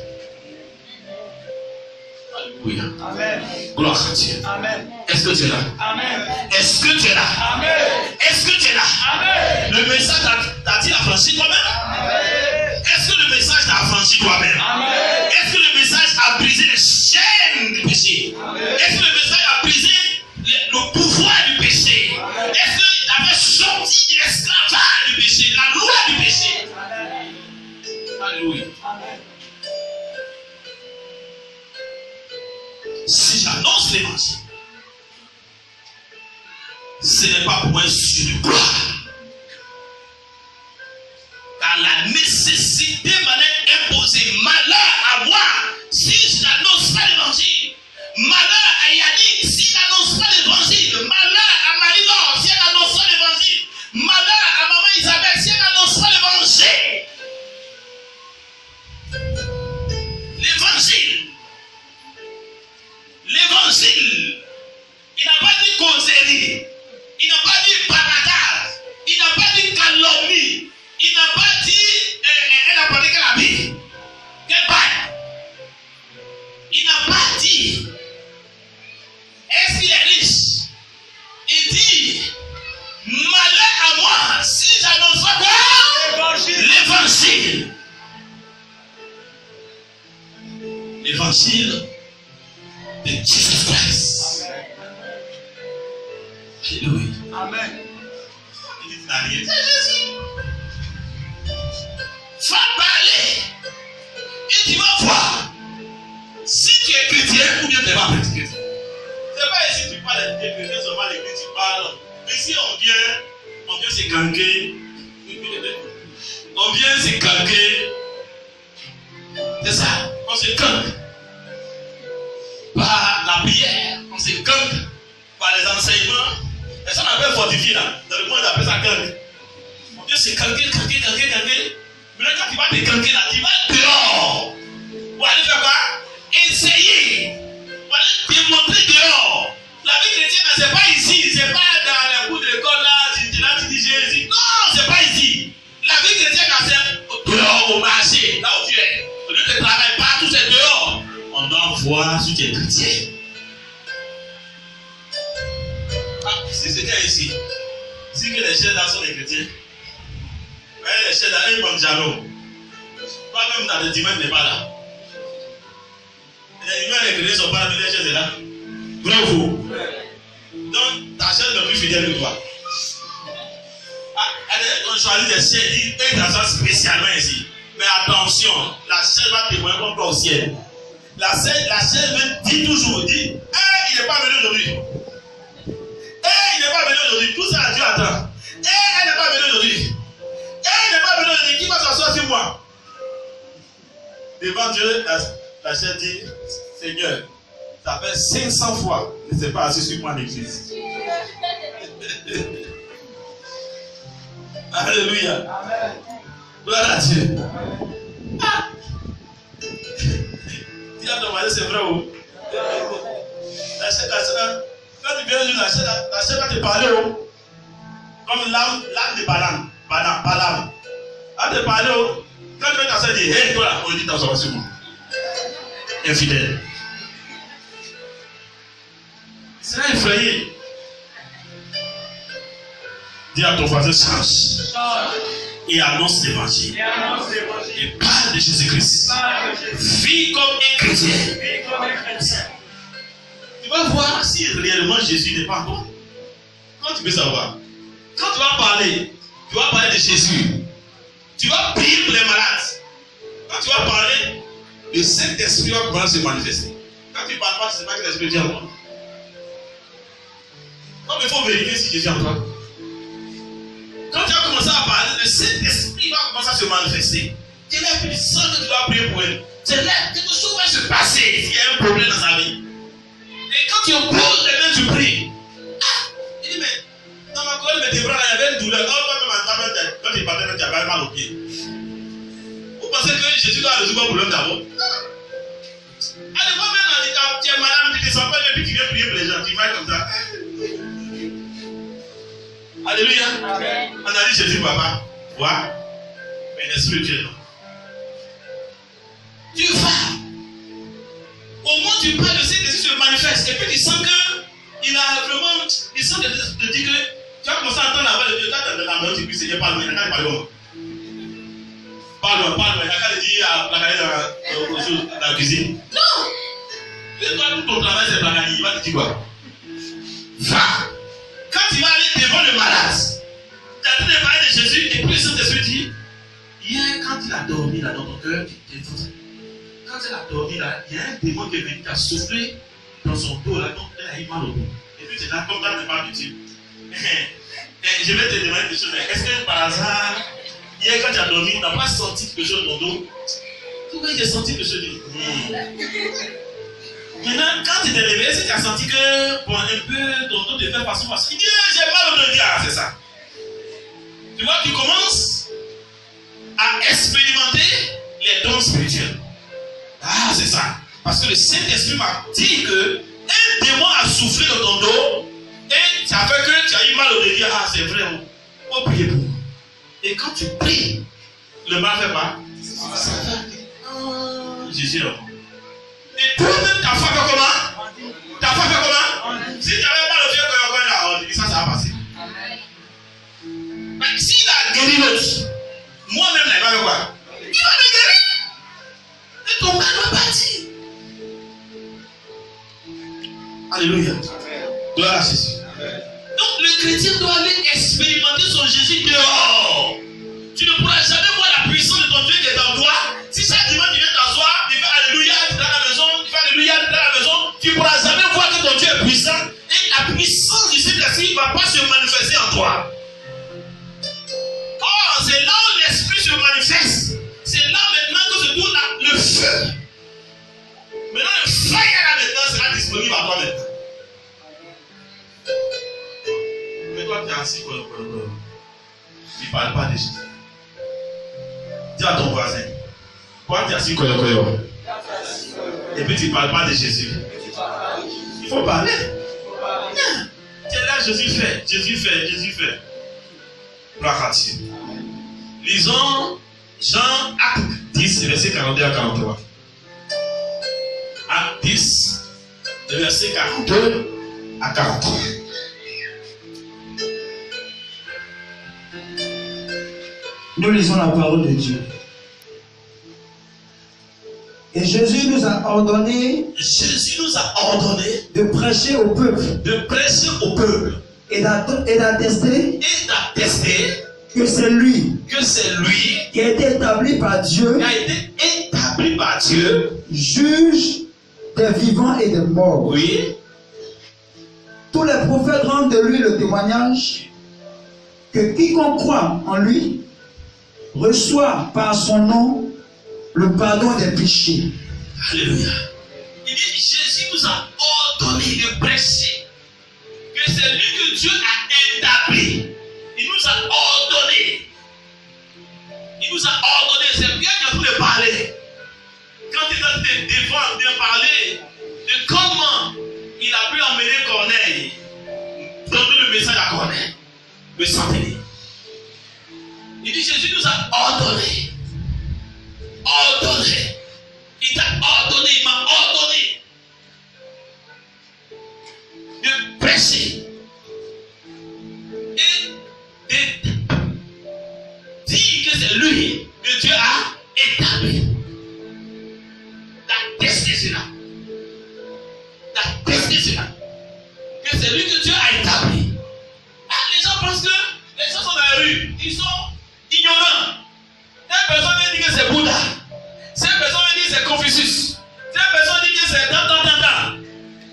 Alléluia. Amen. Gloire à Dieu. Amen. Est-ce que tu es là? Amen. Est-ce que tu es là? Amen. Est-ce que tu es là? Amen. Le message t'a-t-il affranchi toi-même? Amen. Est-ce que le message t'a affranchi toi-même? Amen. Est-ce que le message a brisé les chaînes du péché? Amen. Est-ce que le message a brisé le pouvoir du péché? Amen. Est-ce qu'il avait sorti de l'esclavage du péché, la loi du péché? Amen. Alléluia. Amen. Si j'annonce l'évangile, ce n'est pas pour un sujet de gloire. Car la nécessité m'en est imposée. Malheur à moi si je n'annonce pas l'évangile. Malheur à Yannick s'il n'annonce pas l'évangile. Malheur à Marie-Laure si elle n'annonce pas l'évangile. Malheur à maman Isabelle si elle n'annonce pas l'évangile. L'évangile. L'évangile, il n'a pas dit causerie, il n'a pas dit bagatelle, il n'a pas dit calomnie, il n'a pas dit elle a parlé qu'elle a dit, qu'elle parle. Il n'a pas dit l'évangile. L'évangile de Jesus Christ. Alléluia. Amen. Il dit, tu n'as rien. C'est Jésus. Va parler. Et tu vas voir. Si tu es chrétien ou bien tu n'es pas chrétien. C'est pas ici que tu parles des chrétiens seulement l'église, tu parles. Ici on vient se ganguer. On vient se ganguer. C'est ça, on se gangue. Par la prière, on se gangue. Par les enseignements. Et ça on appelle fortifier là. Dans le monde on appelle ça gangue. On vient se ganguer. Mais là quand tu vas te ganguer là, tu vas dehors. Pour aller faire quoi? Essayer. Pour aller démontrer dehors. La vie chrétienne, c'est pas ici, c'est pas dans les cours de l'école là, tu dis Jésus. Non, c'est pas ici. La vie chrétienne, c'est dehors au marché, là où tu es. Au lieu de travailler partout, c'est dehors. On doit voir si tu es chrétien. Ah, si c'était ici, si que les chefs là sont des chrétiens, les chefs là, ils vont jaloux. Pas même dans le dimanche n'est pas là. Les humains, les chrétiens ne sont pas là, mais les chefs sont là. Bravo. Donc, ta chaîne est plus fidèle que toi. On choisit des chaînes, ils t'assoient spécialement ici. Mais attention, la chaîne va témoigner comme toi au ciel. La chaîne dit toujours, il n'est pas venu aujourd'hui. Il n'est pas venu aujourd'hui. Tout ça, Dieu attend. Elle n'est pas venue aujourd'hui. Elle n'est pas venue aujourd'hui. Qui va s'asseoir sur moi? Devant Dieu, la chaîne dit, Seigneur, ça fait 500 fois que je ne sais pas assis sur moi en église. Alléluia. Amen. Gloire à Dieu. Ah. Dis à ton mari, c'est vrai ou? Quand tu viens de la chaîne va te parler ou? Comme l'âme de Balaam. Elle te parler ou? Quand tu viens ta chaîne, dis, hé, toi là, on dit, t'as sur moi. Infidèle. C'est là effrayé. Dis à ton voisin, change. Et annonce l'évangile. Et parle de Jésus-Christ. Vis comme un chrétien. Tu vas voir si réellement Jésus n'est pas en toi. Comment tu peux savoir? Quand tu vas parler de Jésus. Tu vas prier pour les malades. Quand tu vas parler, le Saint-Esprit va commencer à se manifester. Quand tu ne parles pas, tu ne sais pas que l'Esprit dit en toi. Donc il faut vérifier si Jésus est en toi. Quand tu vas commencer à parler, le Saint-Esprit va commencer à se manifester. Tu lèves plus sans que tu dois prier pour elle. Tu lèves, quelque chose va se passer s'il y a un problème dans sa vie. Et quand tu poses les mains, tu pries. Il dit, mais dans ma colonne vertébrale, il y avait une douleur. Quand il partait, tu avais mal au pied. Vous pensez que Jésus doit résoudre le problème d'abord? Allez, moi même, tu es malade, tu ne descends pas, et puis tu viens prier pour les gens. Tu vas comme ça. Alléluia. Amen. On a dit Jésus, papa. Vois. Mais l'esprit de Dieu, non. Tu vas. Au moment où tu parles, le Saint-Esprit se manifeste. Et puis tu sens qu'il a vraiment. Il sent de dire que tu vas commencer à entendre la voix de Dieu. Là, dans la maison, tu dis Seigneur, parle-moi. Il n'y a qu'à parler. Parle-moi. Il n'y a qu'à dire à la cuisine. Non. Et toi, tout ton travail, c'est plagani. Il va te dire quoi? Va. Quand tu vas aller devant le malade, tu as entendu parler de Jésus, et puis le Saint-Esprit dit, hier, quand il a dormi là dans ton cœur, tu t'es foutu. Quand il a dormi là, il y a un démon qui est venu, qui a soufflé dans son dos là, donc il a eu mal au dos. Et puis tu es là, comme dans le pas de Dieu. Je vais te demander quelque chose, mais est-ce que par hasard, hier quand tu as dormi, tu n'as pas senti quelque chose dans ton dos? Pourquoi j'ai senti quelque chose? Maintenant, quand tu t'es réveillé, est-ce que tu as senti que bon, un peu ton dos te fait façon? Il dit, j'ai mal au dos. Ah, c'est ça. Tu vois, tu commences à expérimenter les dons spirituels. Ah, c'est ça. Parce que le Saint-Esprit m'a dit que un démon a soufflé dans ton dos et ça fait que tu as eu mal au dos. Ah, c'est vrai. On va prier pour moi. Et quand tu pries, le mal fait pas. Ça fait. Jésus est là. Et toi-même, ta foi fait comment? Ta foi fait comment? Si tu n'avais pas le vieux on dit ça va passer. Mais s'il a guéri l'autre, moi-même, là, il va me quoi? Il va me guérir. Et ton mal va partir. Alléluia. Gloire à Jésus. Donc le chrétien doit aller expérimenter son Jésus dehors. Tu ne pourras jamais voir la puissance de ton Dieu qui est en toi. Si chaque dimanche tu viens t'asseoir, tu fais Alléluia dans la maison, tu fais Alléluia dans la maison, tu ne pourras jamais voir que ton Dieu est puissant. Et la puissance du Saint-Esprit ne va pas se manifester en toi. Oh, c'est là où l'Esprit se manifeste. C'est là maintenant que se tourne le feu. Maintenant le feu là maintenant sera disponible à toi maintenant. Mais toi, tu es assis, tu ne parles pas de Jésus. Dis à ton voisin, toi, tu es assis, et puis tu ne parles pas de Jésus. Il faut parler. Tu es là, Jésus fait, Jésus fait, Jésus fait. Gloire à Dieu. Lisons Jean, Acte 10, verset 42 à 43. Acte 10, verset 42 à 43. Nous lisons la parole de Dieu. Et Jésus nous a ordonné de prêcher au peuple et d'attester que c'est lui qui a été établi par Dieu, juge des vivants et des morts. Oui. Tous les prophètes rendent de lui le témoignage que quiconque croit en lui reçoit par son nom le pardon des péchés. Alléluia. Il dit Jésus nous a ordonné de prêcher que c'est lui que Dieu a établi. Il nous a ordonné. Il nous a ordonné. C'est bien qu'il faut le parler. Quand il a été défendre, bien parler de comment il a pu emmener Corneille, donner le message à Corneille, le centenaire. Il dit Jésus nous a ordonné. Ordonné. Il t'a ordonné, il m'a ordonné de prêcher et de dire que c'est lui que Dieu a établi. D'attester cela. D'attester cela. Que c'est lui que Dieu a établi. Ah, les gens pensent que les gens sont dans la rue, ils sont ignorants. Cette personne vient dire que c'est Bouddha. Cette personne vient dire que c'est Confucius. Cette personne dit que c'est tant.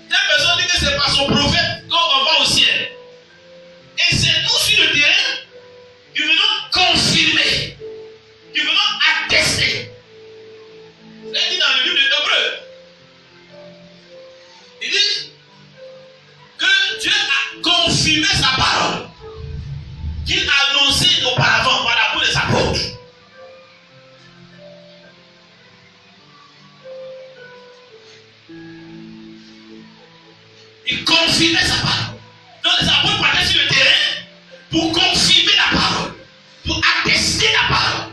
Cette personne dit que c'est par son prophète qu'on va au ciel. Et c'est nous sur le terrain qui venons confirmer, qui venons attester. C'est dit dans le livre de Hébreux. Il dit que Dieu a confirmé sa parole qu'il a annoncée auparavant par la bouche des apôtres. Il confirmait sa parole. Donc les apôtres partaient sur le terrain pour confirmer la parole, pour attester la parole.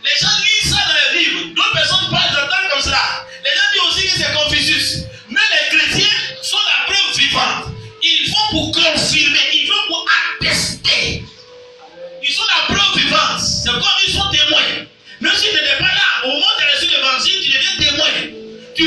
Les gens lisent ça dans les livres. D'autres personnes parlent d'entendre comme cela. Les gens disent aussi que c'est Confucius. Mais les chrétiens sont la preuve vivante. Ils vont pour confirmer, ils vont pour attester. Ils sont la preuve vivante. C'est comme ils sont témoins. Même si tu n'étais pas là, au moment où tu as reçu l'évangile, tu deviens témoin. Tu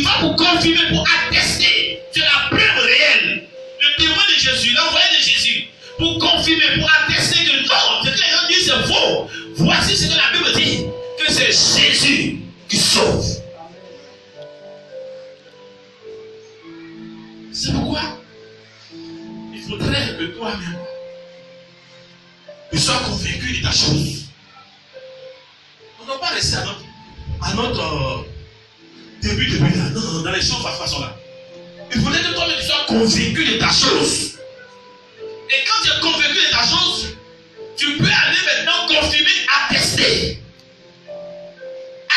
vas pour confirmer, pour attester. C'est la preuve réelle. Le témoin de Jésus, l'envoyé de Jésus, pour confirmer, pour attester que non, ce que les gens disent c'est faux. Voici ce que la Bible dit, que c'est Jésus qui sauve. C'est pourquoi il faudrait que toi-même tu sois convaincu de ta chose. On ne doit pas rester à notre début là. Non, dans les choses façon là. Il faudrait que toi-même tu sois convaincu de ta chose. Et quand tu es convaincu de ta chose, tu peux aller maintenant confirmer, attester.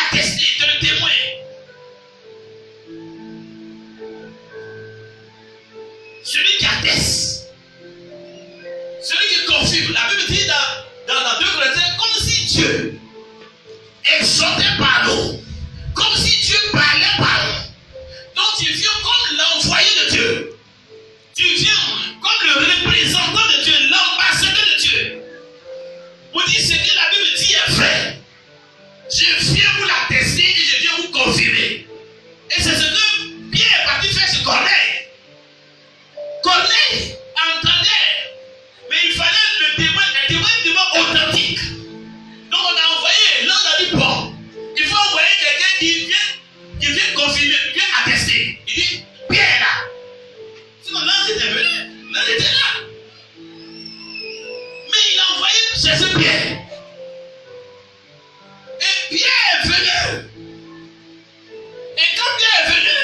Attester, tu es le témoin. Celui qui atteste. Celui qui confirme. La Bible dit dans 2 Corinthiens, comme si Dieu exhortait par nous. Comme si Dieu parlait par nous. Donc tu viens comme l'envoyé de Dieu. Tu viens comme le représentant de Dieu, l'ambassadeur de Dieu. Pour dire ce que la Bible dit est cherché Pierre. Et Pierre est venu. Et quand Pierre est venu,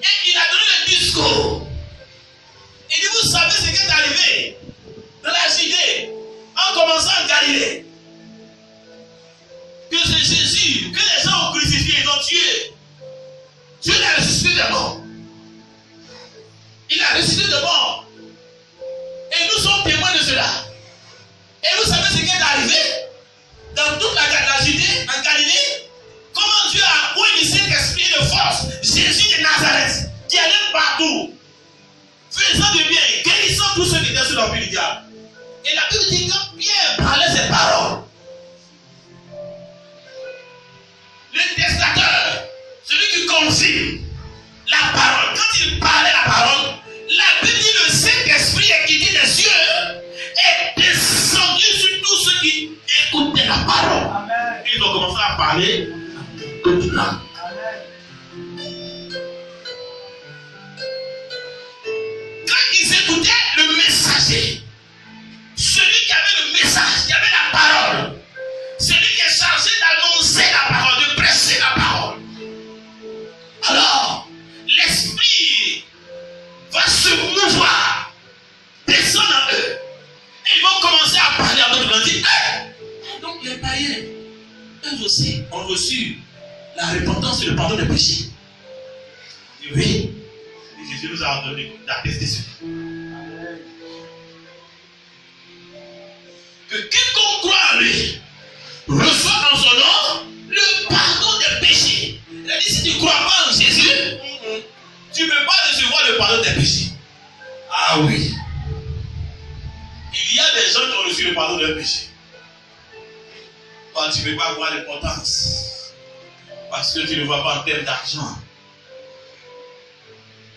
et il a donné le discours. Il dit, vous savez ce qui est arrivé dans la Judée, en commençant en Galilée. Que c'est Jésus, que les gens ont crucifié, ils ont tué. Dieu l'a ressuscité de mort. Il a ressuscité de mort. Et nous sommes témoins de cela. Et vous savez ce qui est arrivé dans toute la Judée, en Galilée, comment Dieu a envoyé le Saint-Esprit de force, Jésus de Nazareth, qui allait partout, faisant du bien, guérissant tous ceux qui étaient sous l'empire du diable. Et la Bible dit que Pierre parlait ses paroles. Le testateur, celui qui confirme la parole, quand il parlait la parole, la Bible dit le Saint-Esprit est quitté des cieux et descendu sur tous ceux qui écoutaient la parole. Amen. Ils ont commencé à parler tout là. Quand ils écoutaient le messager, celui qui avait le message, qui avait la parole, celui qui est chargé d'annoncer la parole, de prêcher la parole, alors l'esprit va se mouvoir, descendre en eux, et ils vont commencer à parler à d'autres. Ils vont dire, donc les païens, eux aussi, ont reçu la repentance et le pardon des péchés. Et oui, et Jésus nous a donné d'attester cela. Que quiconque croit en lui reçoit en son nom le pardon des péchés. Il a dit, si tu ne crois pas en Jésus, tu ne peux pas recevoir le pardon des péchés. Ah oui. Il y a des gens qui ont reçu le pardon des péchés. Tu ne peux pas voir l'importance. Parce que tu ne vois pas en termes d'argent.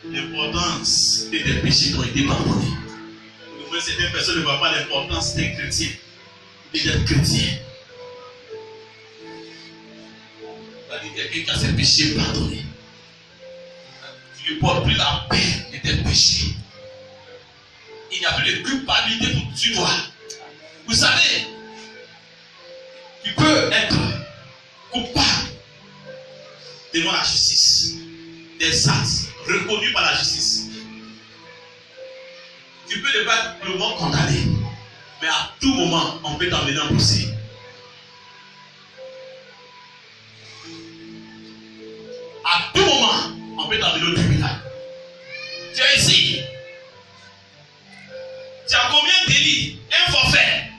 L'importance des péchés qui ont été pardonnés. Mais certaines personnes ne voient pas l'importance d'être chrétien et d'être chrétien. C'est-à-dire quelqu'un qui a ses péchés pardonnés. Tu ne portes plus la peine de tes péchés. Il n'y a plus de culpabilité sur toi. Vous savez, tu peux être coupable devant la justice des actes reconnus par la justice. Tu peux ne pas le moment condamné, mais à tout moment, on peut t'emmener en procès. À tout moment, on peut t'emmener au tribunal. Tu es ici. Tu as combien de délits? Un forfait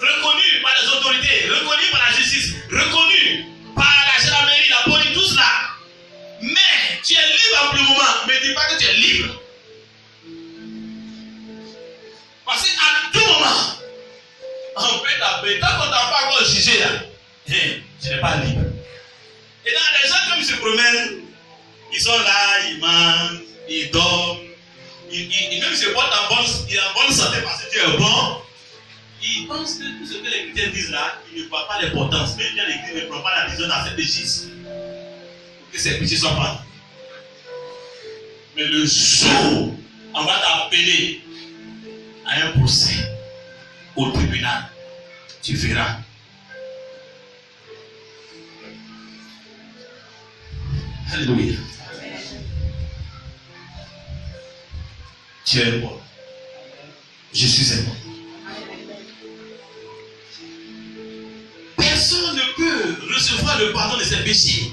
reconnu par les autorités, reconnu par la justice, reconnu par la gendarmerie, la police, tout cela. Mais tu es libre en tout moment. Ne dis pas que tu es libre. Parce qu'à tout moment, on peut t'appeler. Tant qu'on t'a pas encore jugé là, tu n'es pas libre. Et dans les gens comme ils se promènent, ils sont là, ils mangent, ils dorment, ils même se portent en bonne santé parce que tu es bon. Ils pensent que tout ce que les chrétiens disent là, ils ne voient pas l'importance. Même bien l'Église ne prend pas la décision d'accepter Jésus. Pour que ces péchés soient pardonnés. Mais le jour, on va t'appeler à un procès au tribunal, tu verras. Alléluia. Tu es moi. Je suis un moi. Personne ne peut recevoir le pardon de ses péchés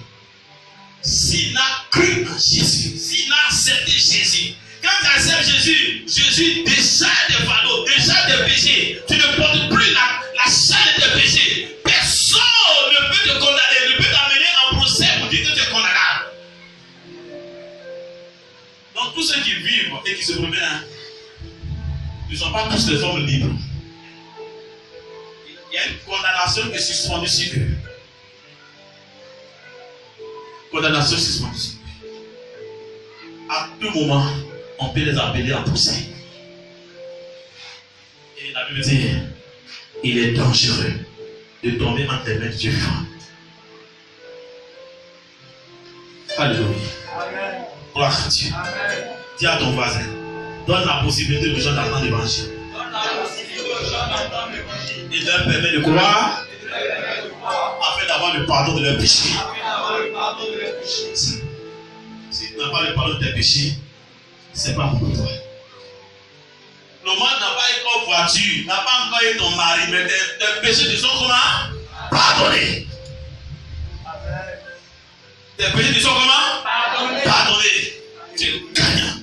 s'il n'a cru en Jésus, s'il n'a accepté Jésus. Quand tu acceptes Jésus, Jésus décharge des fardeaux, décharge des péchés. Tu ne portes plus la charge de tes péchés. Personne ne peut te condamner, ne peut t'amener en procès pour dire que tu es condamnable. Donc tous ceux qui vivent et qui se promènent ne sont pas tous des hommes libres. Il y a une condamnation qui est suspendue sur eux. Condamnation suspendue sur eux. À tout moment, on peut les appeler en procès. Et la Bible dit, il est dangereux de tomber entre les mains de Dieu vivant. Alléluia. Gloire à Dieu. Dis à ton voisin, donne la possibilité aux gens d'entendre l'évangile. Et leur permet de croire afin d'avoir le pardon de leurs péchés. Si tu n'as pas le pardon de tes péchés, c'est pas pour toi. Le monde n'a pas eu comme voiture, n'a pas encore eu ton mari, mais tes péchés te sont comment? Pardonnés. Tes péchés te sont comment? Pardonnés. Tu es gagnant.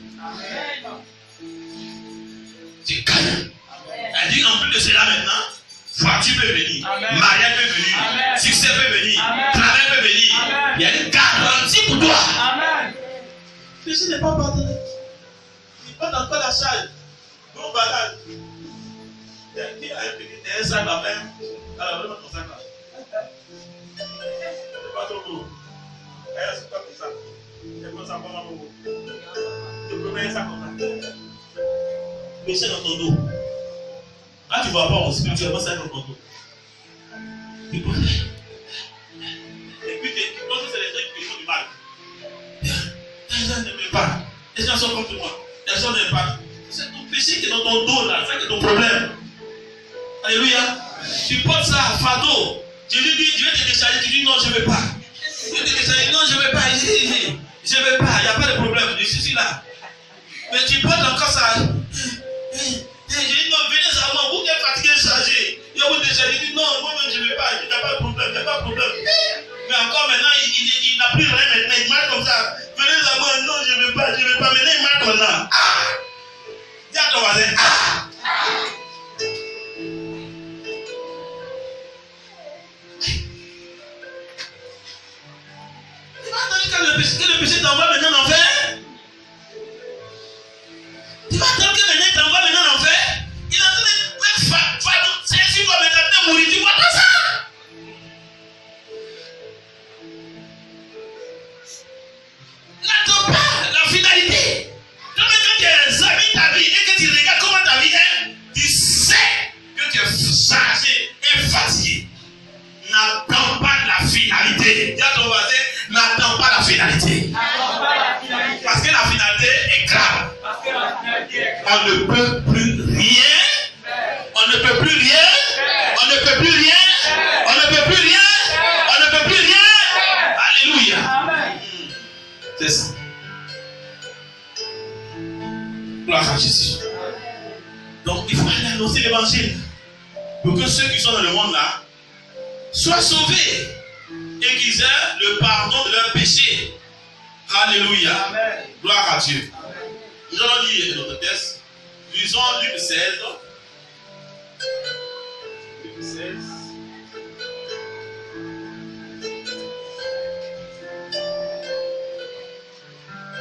Tu es gagnant. Elle dit en plus de cela maintenant, voiture peut venir, mariage peut venir, succès peut venir, travail peut venir. Il y a une garantie pour toi. Le péché n'est pas pardonné. Il porte encore la charge. Bon bagage. Qui a un sac à main? Alors, donne-moi ton sac là. C'est pas trop beau. C'est pas comme ça. C'est comme ça, pas mal beau. Tu peux mettre ça comme ça. Péché dans ton dos. Là, tu ne vois pas spirituellement ça dans ton dos. Tu peux. Et puis, tu penses que c'est les trucs qui font du mal. Les gens n'aiment pas. Les gens sont comme moi. Les gens n'aiment pas. C'est ton péché qui est dans ton dos là. C'est ton problème. Alléluia. Tu portes ça à fardeau. Tu lui dis, je vais te décharger. Tu dis non, je ne veux pas. Je vais te décharger. Non, je ne veux pas. Je ne veux pas. Il n'y a pas de problème. Je suis là. Mais tu portes encore ça. Je dis non, venez à moi. Vous êtes fatigué, chargé. Il vous décharger. Il dit non, moi-même je ne veux pas. Il n'y a pas de problème. Il n'y a pas de problème. Mais encore maintenant, il n'a plus rien maintenant. Il marche comme ça. Venez à moi. Non, je ne veux pas. Je ne veux pas. Maintenant, il marche comme ça. Dis à ton voisin. Que le péché t'envoie maintenant en enfer. Tu vas attendre que maintenant t'envoie maintenant en enfer. Il est en train de c'est si tu vas maintenant mourir, tu vois pas ça. N'attends pas la finalité. Quand tu examines ta vie et que tu regardes comment ta vie est, tu sais que tu es chargé et fatigué. N'attends pas la finalité. Dis à ton voisin, n'attends pas la finalité. Parce que la finalité est grave. On ne peut plus rien. On ne peut plus rien. On ne peut plus rien. On ne peut plus rien. On ne peut plus rien. Alléluia. C'est ça. Gloire à Jésus. Donc il faut aller annoncer l'évangile. Pour que ceux qui sont dans le monde là soient sauvés. Et qu'ils aient le pardon de leurs péchés. Alléluia. Amen. Gloire à Dieu. Amen. Nous allons lire notre texte. Lisons Luc 16. Luc 16.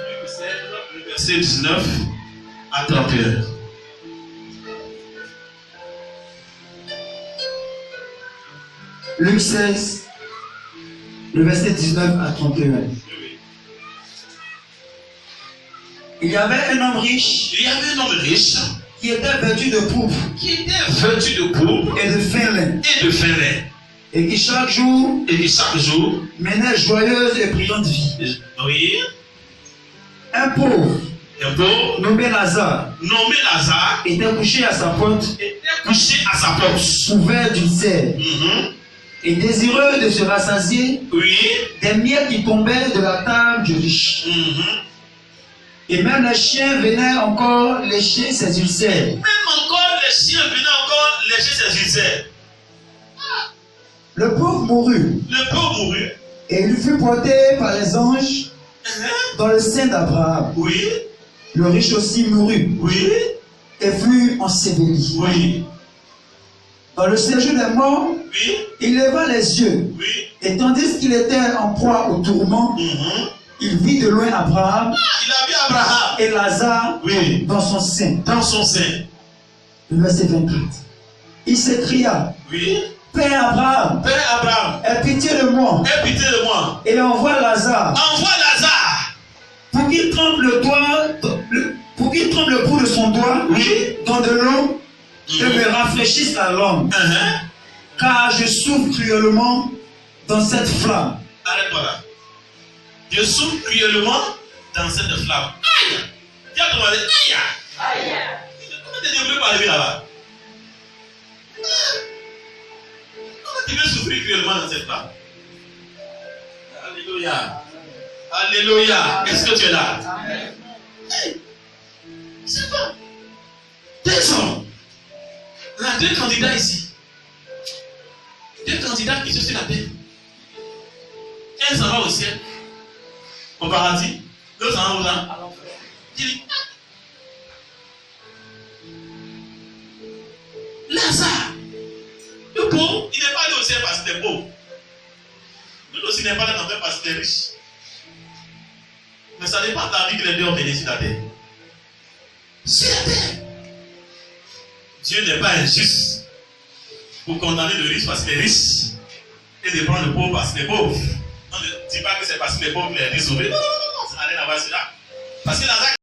Luc 16, le verset 19 à 31. Luc 16. Le verset 19 à 31. Il y avait un homme riche. Il y avait un homme riche. Qui était vêtu de pourpre. Et de fin lin. Et qui chaque jour. Menait joyeuse et brillante vie. Oui. Un pauvre. Nommé Lazare. Était couché à sa porte. Couvert d'ulcère. Et désireux de se rassasier des miettes qui tombaient de la table du riche. Et même les chiens venaient encore lécher ses ulcères. Le pauvre mourut. Et il fut porté par les anges dans le sein d'Abraham. Le riche aussi mourut. Et fut enseveli. Dans le séjour des morts, il leva les yeux. Et tandis qu'il était en proie au tourment, il vit de loin Abraham, et Lazare dans son sein. Le verset 24. Il s'écria, Père Abraham, aie pitié de moi. Et envoie Lazare. Pour qu'il trempe le bout de son doigt dans de l'eau et me rafraîchisse la langue. Car je souffre cruellement dans cette flamme. Arrête-toi là. Je souffre cruellement dans cette flamme. Aïe! Dis à ton mari, aïe! Comment tu es développé pour arriver là-bas? qui veut souffrir cruellement dans cette femme. Alléluia. Alléluia. Est-ce que tu es là? Hey, c'est pas. Deux hommes. On a deux candidats ici. Deux candidats qui sont sur la terre. Un s'en va au ciel, au paradis. L'autre s'en va à l'enfer. Il dit, Lazare, le pauvre, il n'est pas allé au ciel parce qu'il est pauvre. Lui aussi n'est pas allé en enfer parce qu'il est riche. Mais ça dépend de la vie que les deux ont mené sur la terre. Sur la terre. Dieu n'est pas injuste pour condamner le riche parce qu'il est riche et de prendre le pauvre parce qu'il est pauvre. On ne dit pas que c'est parce qu'il est pauvre qu'il est sauvé. Non, ça n'a rien à voir avec cela. Parce que Lazare